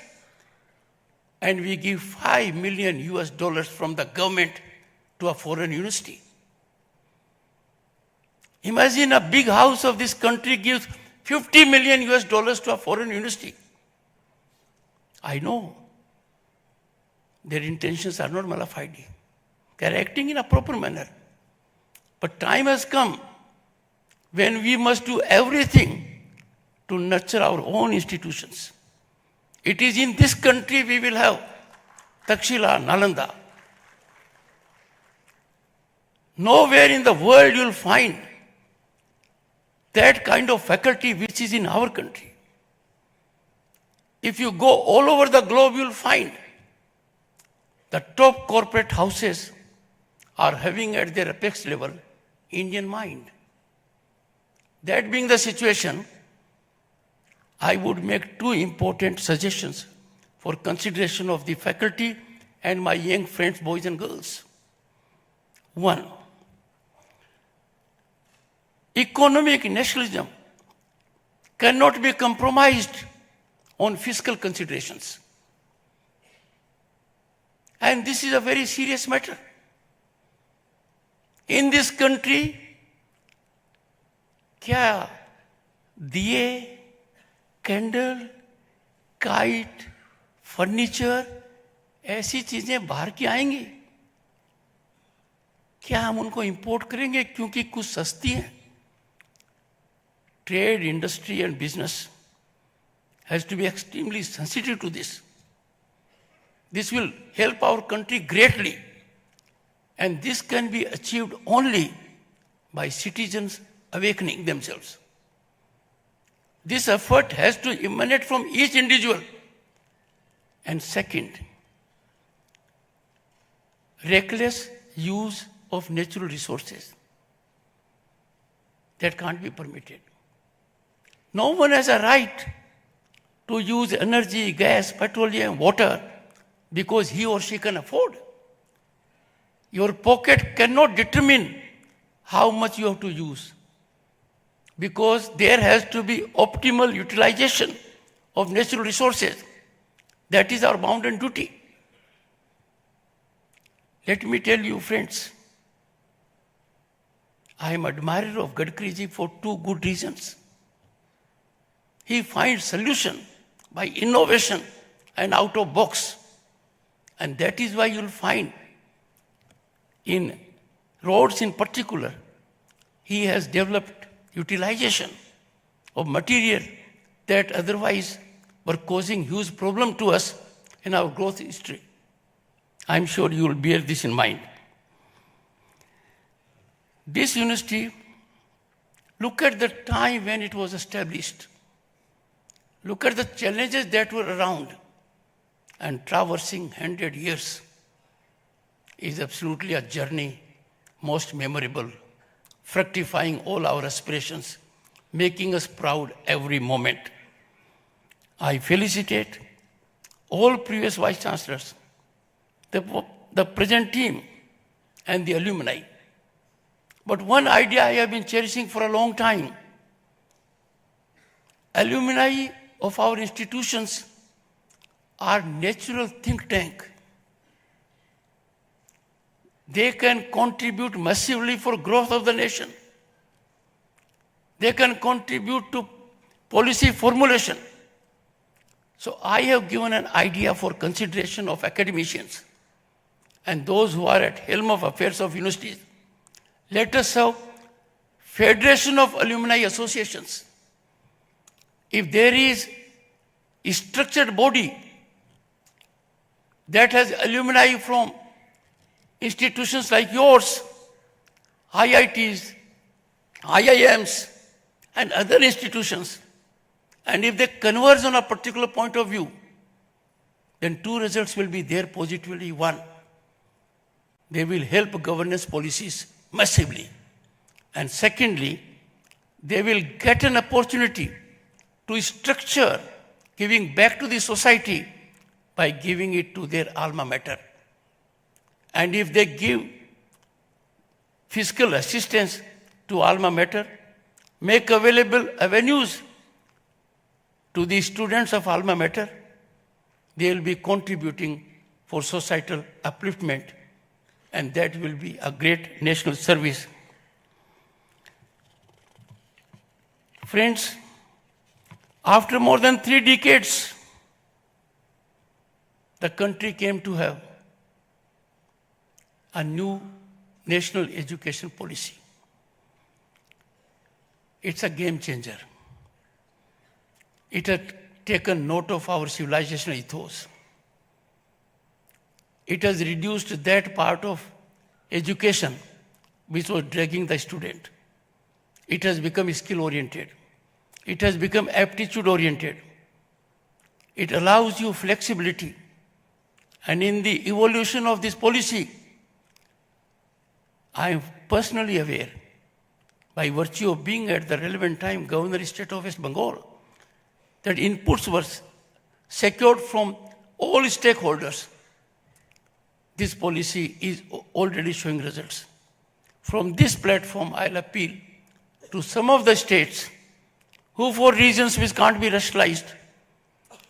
Speaker 10: and we give $5 million from the government to a foreign university. Imagine a big house of this country gives $50 million to a foreign university. I know their intentions are not mala fide. They are acting in a proper manner. But time has come when we must do everything to nurture our own institutions. It is in this country we will have Takshila, Nalanda. Nowhere in the world you will find that kind of faculty which is in our country. If you go all over the globe, you will find the top corporate houses are having at their apex level Indian mind. That being the situation, I would make two important suggestions for consideration of the faculty and my young friends, boys and girls. One, economic nationalism cannot be compromised on fiscal considerations. And this is a very serious matter. In this country, क्या दिए, candle, kite, furniture ऐसी चीजें बाहर की आएंगी? क्या हम उनको इंपोर्ट करेंगे क्योंकि कुछ सस्ती हैं? Trade, industry and business has to be extremely sensitive to this. This will help our country greatly, and this can be achieved only by citizens awakening themselves. This effort has to emanate from each individual. And second, reckless use of natural resources. That can't be permitted. No one has a right to use energy, gas, petroleum, water because he or she can afford. Your pocket cannot determine how much you have to use, because there has to be optimal utilization of natural resources. That is our bounden duty. Let me tell you, friends, I am admirer of Gadkari ji for two good reasons. He finds solution by innovation and out of box. And that is why you will find in roads in particular, he has developed utilization of material that otherwise were causing huge problem to us in our growth history. I'm sure you will bear this in mind. This university, look at the time when it was established. Look at the challenges that were around, and traversing 100 years is absolutely a journey most memorable, fructifying all our aspirations, making us proud every moment. I felicitate all previous vice chancellors, the present team, and the alumni. But one idea I have been cherishing for a long time: alumni of our institutions are natural think tank. They can contribute massively for growth of the nation. They can contribute to policy formulation. So I have given an idea for consideration of academicians and those who are at helm of affairs of universities. Let us have Federation of Alumni Associations. If there is a structured body that has alumni from institutions like yours, IITs, IIMs, and other institutions, and if they converge on a particular point of view, then two results will be there positively. One, they will help governance policies massively. And secondly, they will get an opportunity to structure giving back to the society by giving it to their alma mater. And if they give fiscal assistance to alma mater, make available avenues to the students of alma mater, they will be contributing for societal upliftment, and that will be a great national service. Friends, After more than 3 decades, the country came to have a new national education policy. It's a game changer. It has taken note of our civilizational ethos. It has reduced that part of education which was dragging the student. It has become skill-oriented. It has become aptitude-oriented. It allows you flexibility. And in the evolution of this policy, I am personally aware, by virtue of being at the relevant time Governor State of West Bengal, that inputs were secured from all stakeholders. This policy is already showing results. From this platform, I'll appeal to some of the states who, for reasons which can't be rationalized,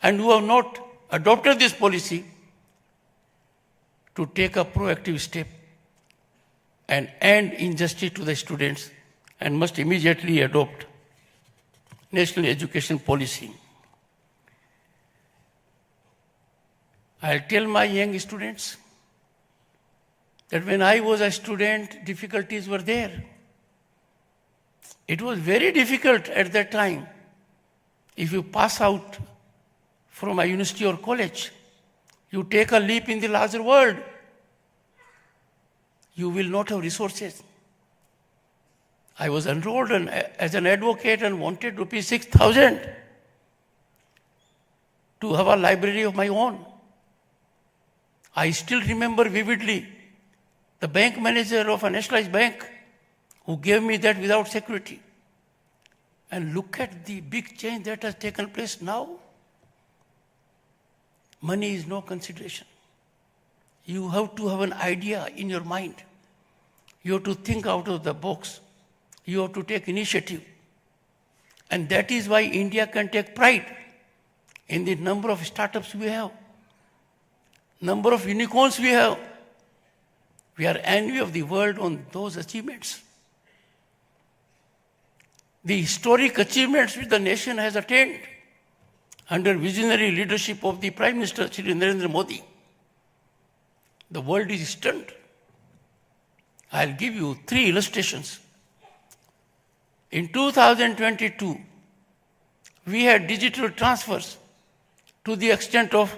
Speaker 10: and who have not adopted this policy, to take a proactive step and end injustice to the students, and must immediately adopt national education policy. I'll tell my young students that when I was a student, difficulties were there. It was very difficult at that time. If you pass out from a university or college, you take a leap in the larger world, you will not have resources. I was enrolled as an advocate and wanted rupees 6,000 to have a library of my own. I still remember vividly the bank manager of a nationalized bank who gave me that without security. And look at the big change that has taken place now. Money is no consideration. You have to have an idea in your mind. You have to think out of the box. You have to take initiative. And that is why India can take pride in the number of startups we have, number of unicorns we have. We are envy of the world on those achievements. The historic achievements which the nation has attained under visionary leadership of the Prime Minister, Shri Narendra Modi. The world is stunned. I'll give you 3 illustrations. In 2022, we had digital transfers to the extent of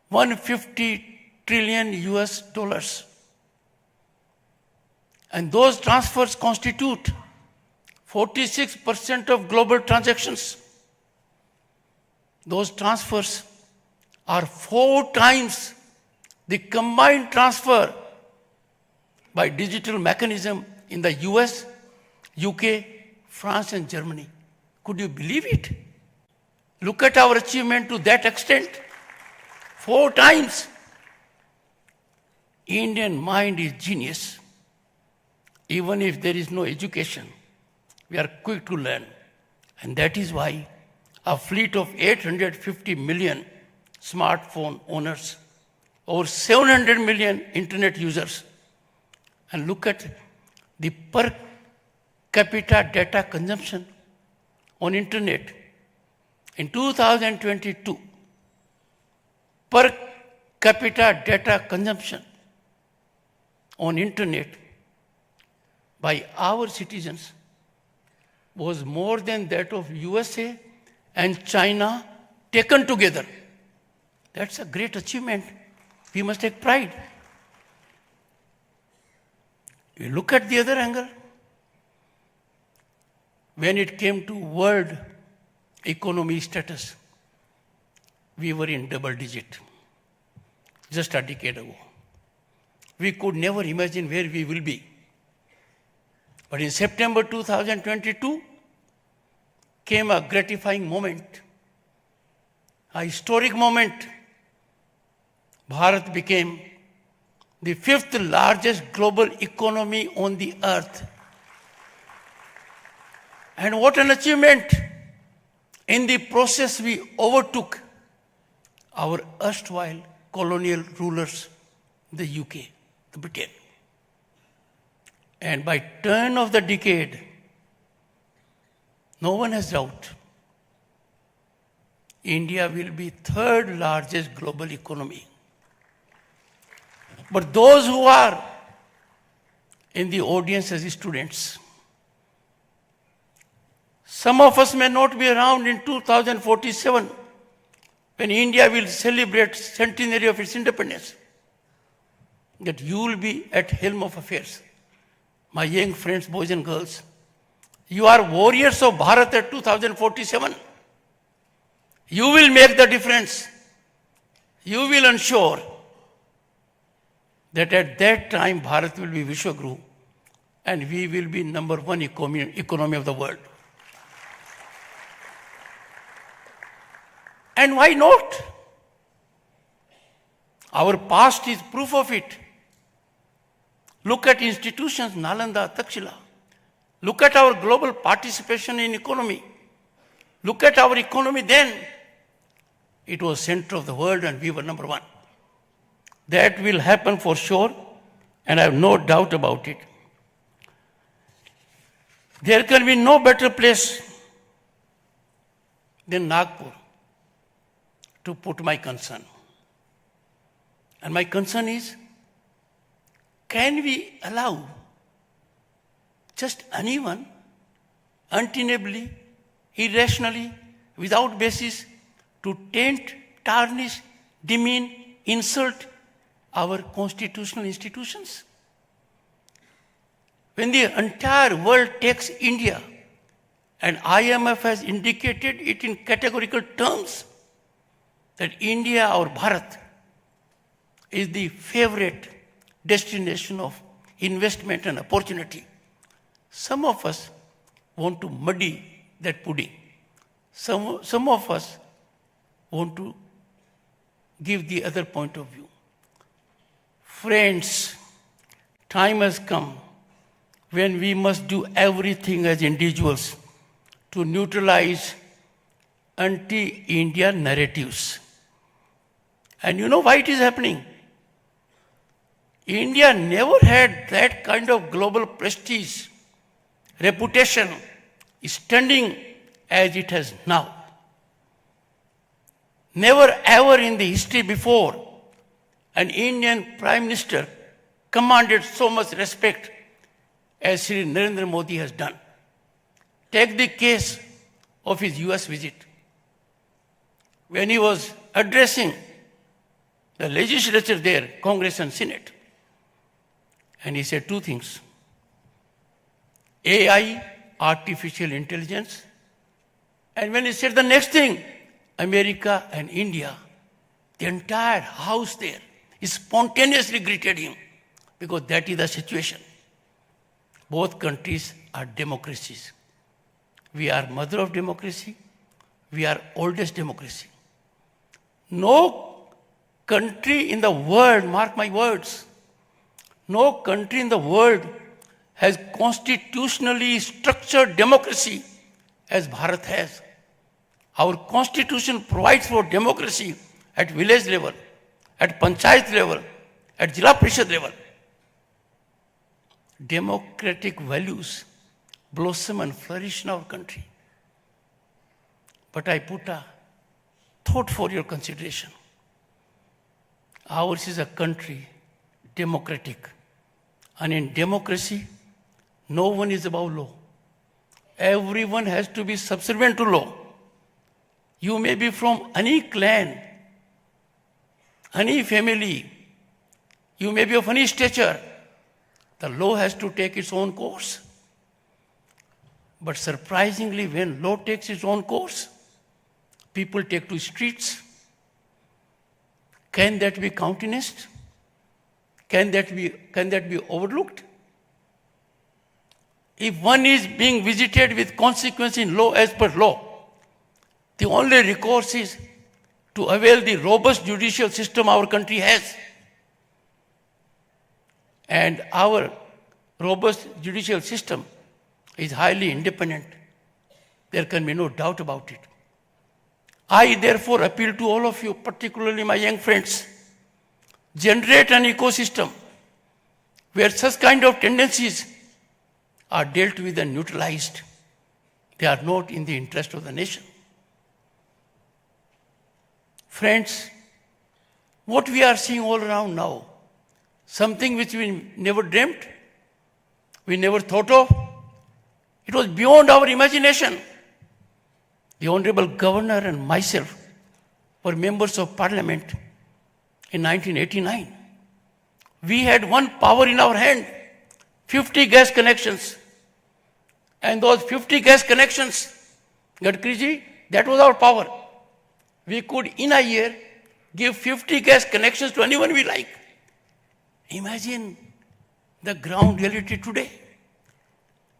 Speaker 10: 150 trillion US dollars. And those transfers constitute 46% of global transactions. Those transfers are 4 times the combined transfer by digital mechanism in the US, UK, France, and Germany. Could you believe it? Look at our achievement to that extent. 4 times. Indian mind is genius. Even if there is no education, we are quick to learn. And that is why a fleet of 850 million smartphone owners, over 700 million internet users, and look at the per capita data consumption on internet. In 2022, per capita data consumption on internet by our citizens was more than that of USA and China taken together. That's a great achievement. We must take pride. You look at the other angle. When it came to world economy status, we were in double digit just a decade ago. We could never imagine where we will be. But in September 2022 came a gratifying moment, a historic moment. Bharat became the 5th largest global economy on the earth. And what an achievement! In the process, we overtook our erstwhile colonial rulers, the UK, the Britain. And by turn of the decade, no one has doubt India will be third largest global economy. But those who are in the audience as students, some of us may not be around in 2047 when India will celebrate centenary of its independence. That you will be at helm of affairs. My young friends, boys and girls, you are warriors of Bharat at 2047. You will make the difference. You will ensure that at that time Bharat will be Vishwaguru and we will be number one economy of the world. And why not? Our past is proof of it. Look at institutions, Nalanda, Takshila. Look at our global participation in economy. Look at our economy then. It was center of the world and we were number one. That will happen for sure, and I have no doubt about it. There can be no better place than Nagpur to put my concern. And my concern is, can we allow just anyone, untenably, irrationally, without basis, to taint, tarnish, demean, insult our constitutional institutions? When the entire world takes India, and IMF has indicated it in categorical terms, that India or Bharat is the favorite destination of investment and opportunity, some of us want to muddy that pudding. Some of us want to give the other point of view. Friends, time has come when we must do everything as individuals to neutralize anti-India narratives. And you know why it is happening? India never had that kind of global prestige, reputation, standing as it has now. Never ever in the history before an Indian Prime Minister commanded so much respect as Sri Narendra Modi has done. Take the case of his US visit. When he was addressing the legislature there, Congress and Senate, and he said two things: AI, artificial intelligence, and when he said the next thing, America and India, the entire house there spontaneously greeted him, because that is the situation. Both countries are democracies. We are mother of democracy. We are oldest democracy. No country in the world, mark my words, no country in the world has constitutionally structured democracy as Bharat has. Our constitution provides for democracy at village level, at panchayat level, at Jila Parishad level. Democratic values blossom and flourish in our country. But I put a thought for your consideration. Ours is a country, democratic. And in democracy, no one is above law. Everyone has to be subservient to law. You may be from any clan, any family. You may be of any stature. The law has to take its own course. But surprisingly, when law takes its own course, people take to streets. Can that be countenanced? Can that be overlooked? If one is being visited with consequence in law as per law, the only recourse is to avail the robust judicial system our country has. And our robust judicial system is highly independent. There can be no doubt about it. I therefore appeal to all of you, particularly my young friends, generate an ecosystem where such kind of tendencies are dealt with and neutralized. They are not in the interest of the nation. Friends, what we are seeing all around now, something which we never dreamt, we never thought of, it was beyond our imagination. The Honorable Governor and myself were members of Parliament in 1989. We had one power in our hand, 50 gas connections. And those 50 gas connections, Gadkariji, that was our power. We could, in a year, give 50 gas connections to anyone we like. Imagine the ground reality today.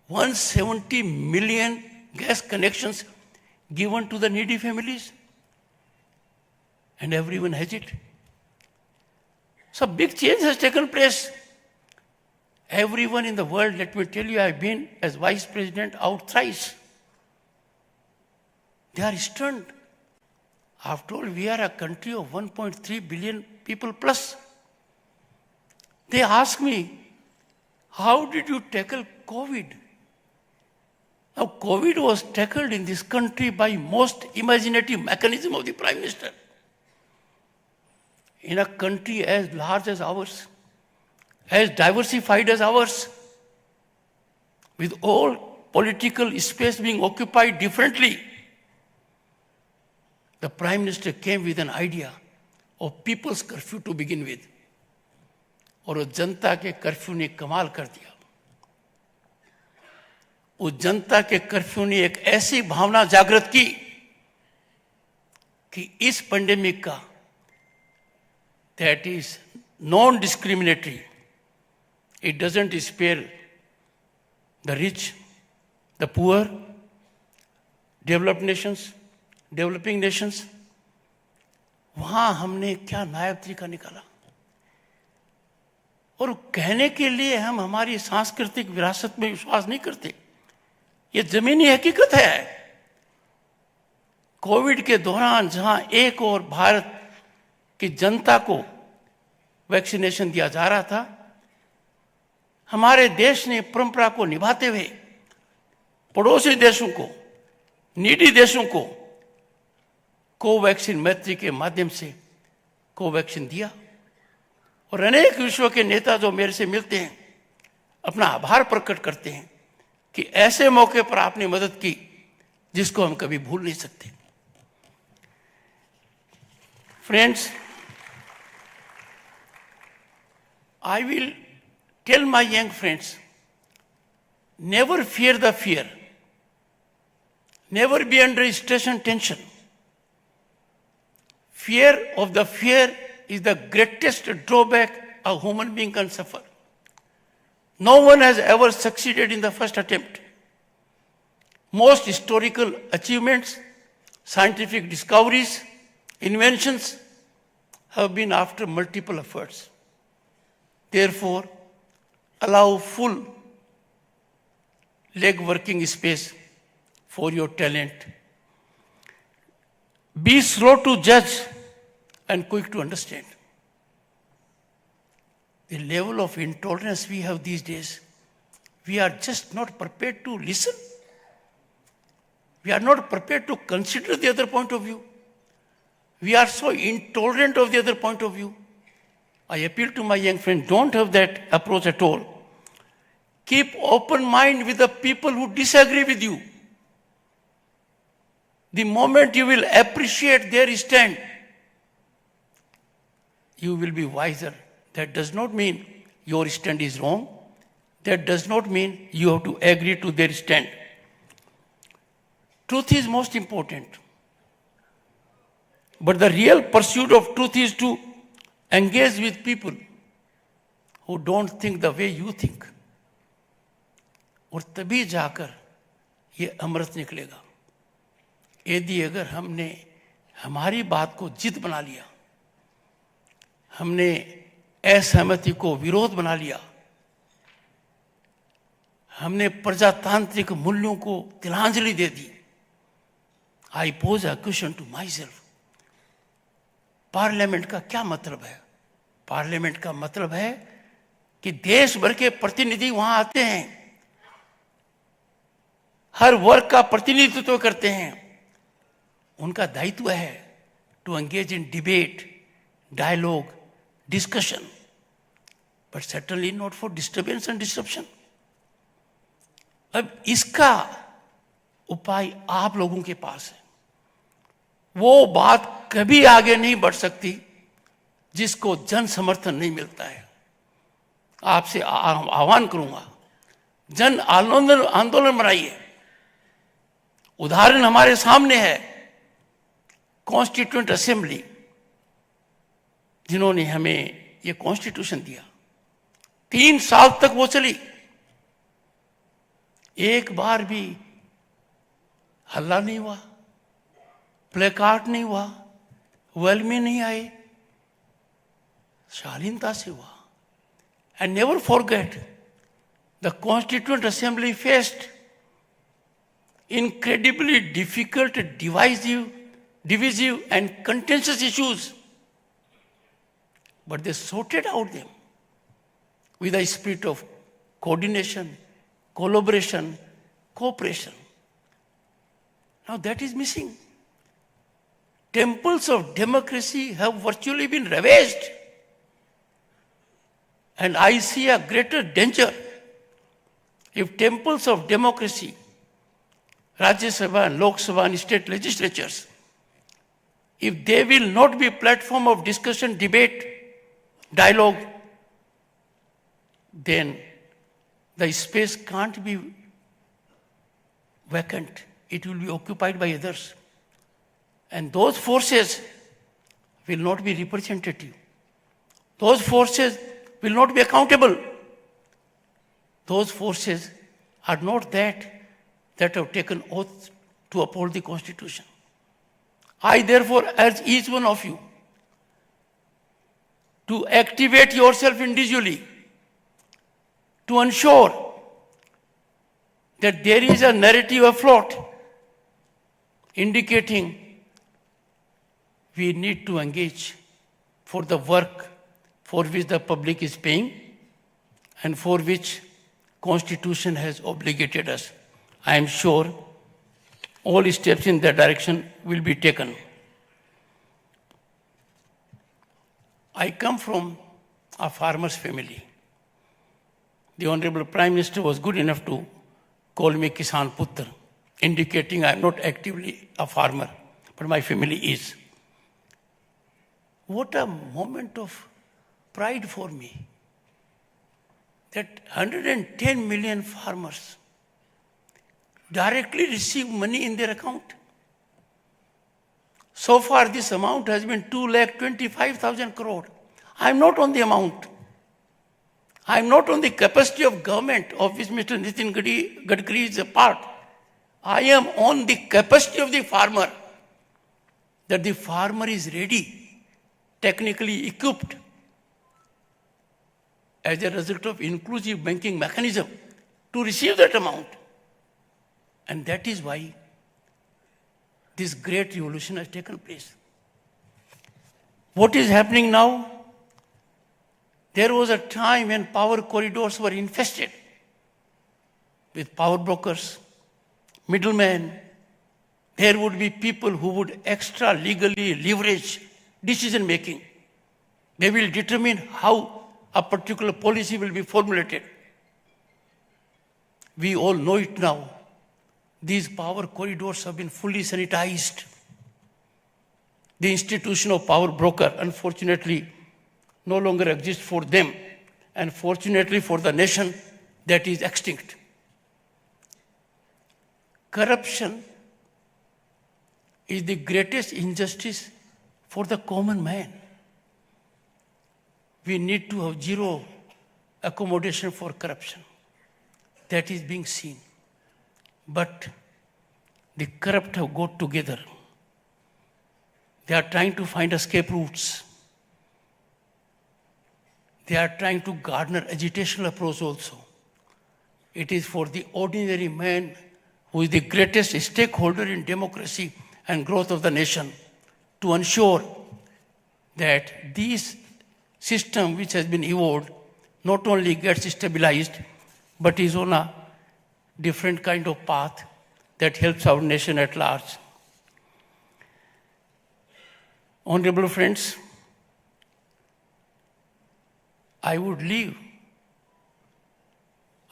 Speaker 10: 170 million gas connections given to the needy families. And everyone has it. So big change has taken place. Everyone in the world, let me tell you, I've been as vice president out thrice. They are stunned. After all, we are a country of 1.3 billion people plus. They ask me, how did you tackle COVID? Now, COVID was tackled in this country by most imaginative mechanism of the Prime Minister. In a country as large as ours, as diversified as ours, with all political space being occupied differently, the Prime Minister came with an idea of people's curfew to begin with. और उस जनता के curfew ने कमाल कर दिया. उस जनता के curfew ने एक ऐसी भावना जागृत की कि इस पेंडेमिक का that is non-discriminatory. It doesn't spare the rich, the poor, developed nations, developing nations. वहां हमने क्या नायाब तरीका निकाला. और कहने के लिए हम हमारी सांस्कृतिक विरासत में विश्वास नहीं करते. ये जमीनी हकीकत है. कोविड के दौरान जहां एक और भारत की जनता को वैक्सीनेशन दिया जा रहा था, हमारे देश ने परंपरा को निभाते हुए पड़ोसी देशों को, नीडी देशों को कोवैक्सीन मैत्री के माध्यम से कोवैक्सीन दिया. और अनेक विश्व के नेता जो मेरे से मिलते हैं अपना आभार प्रकट करते हैं कि ऐसे मौके पर आपने मदद की जिसको हम कभी भूल नहीं सकते. Friends, I will tell my young friends, never fear the fear. Never be under stress and tension. Fear of the fear is the greatest drawback a human being can suffer. No one has ever succeeded in the first attempt. Most historical achievements, scientific discoveries, inventions have been after multiple efforts. Therefore, allow full leg working space for your talent. Be slow to judge and quick to understand. The level of intolerance we have these days, we are just not prepared to listen. We are not prepared to consider the other point of view. We are so intolerant of the other point of view. I appeal to my young friend, don't have that approach at all. Keep open mind with the people who disagree with you. The moment you will appreciate their stand, you will be wiser. That does not mean your stand is wrong. That does not mean you have to agree to their stand. Truth is most important. But the real pursuit of truth is to engage with people who don't think the way you think. और तभी जाकर ये अमृत निकलेगा. यदि अगर हमने हमारी बात को जिद बना लिया, हमने असहमति को विरोध बना लिया, हमने प्रजातांत्रिक मूल्यों को तिलांजलि दे दी. I pose a question to myself. Parliament का क्या मतलब है? पार्लियामेंट का मतलब है कि देश भर के प्रतिनिधि वहां आते हैं, हर वर्ग का प्रतिनिधित्व करते हैं. उनका दायित्व है to engage in debate, dialogue, discussion, but certainly not for disturbance and disruption. अब इसका उपाय आप लोगों के पास है. वो बात कभी आगे नहीं बढ़ सकती जिसको जन समर्थन नहीं मिलता है. आपसे आह्वान करूंगा, जन आंदोलन बनाइए. उदाहरण हमारे सामने है, कॉन्स्टिट्यूएंट असेंबली, जिन्होंने हमें ये कॉन्स्टिट्यूशन दिया. 3 साल तक वो चली, एक बार भी हल्ला नहीं हुआ, प्लेकार्ड नहीं हुआ, वेल में नहीं आए, शालीनता से हुआ. And never forget, the Constituent Assembly faced incredibly difficult, divisive and contentious issues. But they sorted out them with a spirit of coordination, collaboration, cooperation. Now that is missing. Temples of democracy have virtually been ravaged. And I see a greater danger if temples of democracy, Rajya Sabha and Lok Sabha and state legislatures, if they will not be platform of discussion, debate, dialogue, then the space can't be vacant. It will be occupied by others. And those forces will not be representative. Those forces will not be accountable. Those forces are not that have taken oath to uphold the Constitution. I therefore urge each one of you to activate yourself individually to ensure that there is a narrative afloat indicating we need to engage for the work for which the public is paying and for which Constitution has obligated us. I am sure all steps in that direction will be taken. I come from a farmer's family. The Honorable Prime Minister was good enough to call me Kisan Putra, indicating I am not actively a farmer, but my family is. What a moment of pride for me that 110 million farmers directly receive money in their account. So far, this amount has been 2,25,000 crore. I am not on the amount. I am not on the capacity of government of which Mr. Nitin Gadkari is a part. I am on the capacity of the farmer, that the farmer is ready, technically equipped, as a result of inclusive banking mechanism, to receive that amount. And that is why this great revolution has taken place. What is happening now? There was a time when power corridors were infested with power brokers, middlemen. There would be people who would extra legally leverage decision making. They will determine how a particular policy will be formulated. We all know it now. These power corridors have been fully sanitized. The institution of power broker, unfortunately, no longer exists for them, and fortunately for the nation, that is extinct. Corruption is the greatest injustice for the common man. We need to have zero accommodation for corruption. That is being seen. But the corrupt have got together. They are trying to find escape routes. They are trying to garner agitational approach also. It is for the ordinary man, who is the greatest stakeholder in democracy and growth of the nation, to ensure that this system which has been evolved not only gets stabilized, but is on a different kind of path that helps our nation at large. Honorable friends, I would leave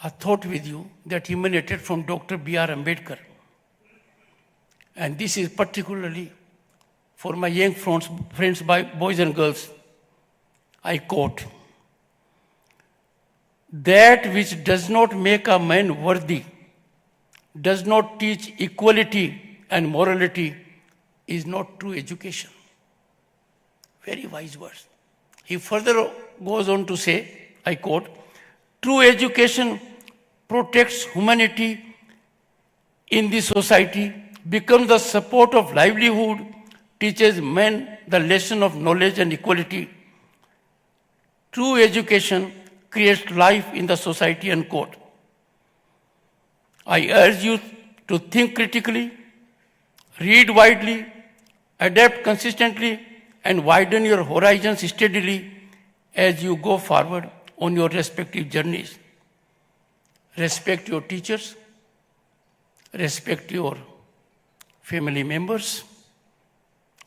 Speaker 10: a thought with you that emanated from Dr. B.R. Ambedkar. And this is particularly for my young friends, boys and girls. I quote, "That which does not make a man worthy, does not teach equality and morality, is not true education." Very wise words. He further goes on to say, I quote, "True education protects humanity in the society, becomes the support of livelihood, teaches men the lesson of knowledge and equality. True education creates life in the society," unquote. I urge you to think critically, read widely, adapt consistently, and widen your horizons steadily as you go forward on your respective journeys. Respect your teachers, respect your family members,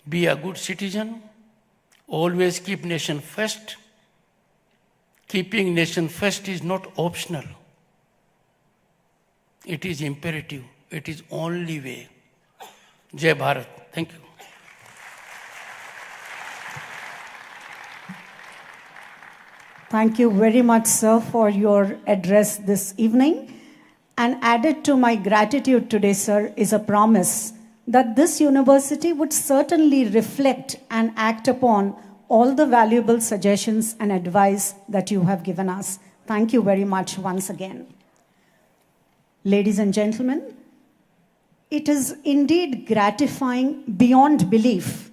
Speaker 10: be a good citizen, always keep nation first. Keeping nation first is not optional. It is imperative. It is only way. Jai Bharat. Thank you.
Speaker 1: Thank you very much, sir, for your address this evening. And added to my gratitude today, sir, is a promise that this university would certainly reflect and act upon all the valuable suggestions and advice that you have given us. Thank you very much once again. Ladies and gentlemen, it is indeed gratifying beyond belief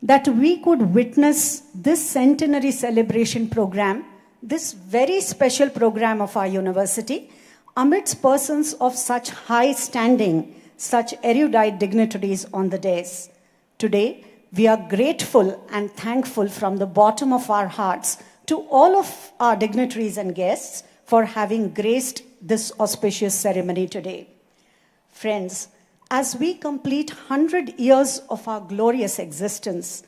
Speaker 1: that we could witness this centenary celebration program, this very special program of our university, amidst persons of such high standing, such erudite dignitaries on the dais. Today, we are grateful and thankful from the bottom of our hearts to all of our dignitaries and guests for having graced this auspicious ceremony today. Friends, as we complete 100 years of our glorious existence,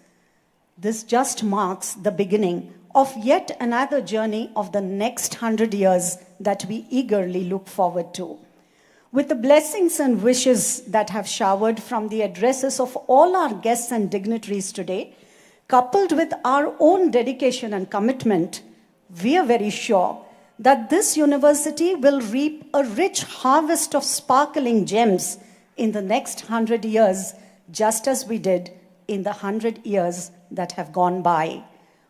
Speaker 1: this just marks the beginning of yet another journey of the next 100 years that we eagerly look forward to. With the blessings and wishes that have showered from the addresses of all our guests and dignitaries today, coupled with our own dedication and commitment, we are very sure that this university will reap a rich harvest of sparkling gems in the next 100 years, just as we did in the 100 years that have gone by.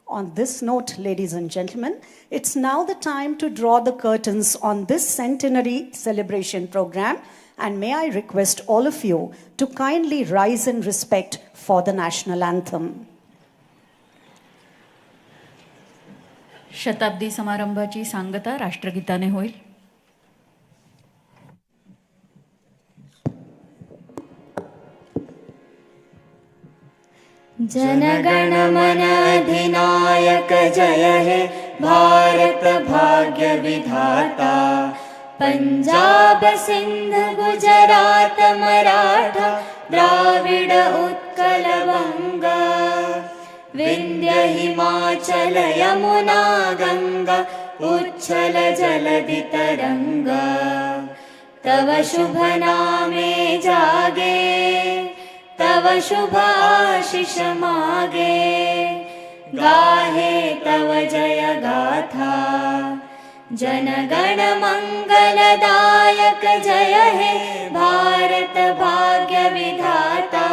Speaker 1: On this note, ladies and gentlemen, it's now the time to draw the curtains on this centenary celebration program, and may I request all of you to kindly rise in respect for the national anthem.
Speaker 3: शताब्दी समारंभाची सांगता राष्ट्रगीताने होईल.
Speaker 4: जनगण मन अधिनायक जय हे भारत भाग्य विधाता, पंजाब सिंध गुजरात मराठा द्राविड उत्कल बंग, विंध्य हिमाचल यमुना गंगा उच्छल जलधि तरंग, तव शुभ नामे जागे तव शुभ आशीष मागे, गाहे तव जय गाथा, जनगण मंगलदायक जय हे भारत भाग्य विधाता,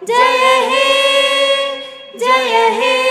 Speaker 4: जय हे जय हे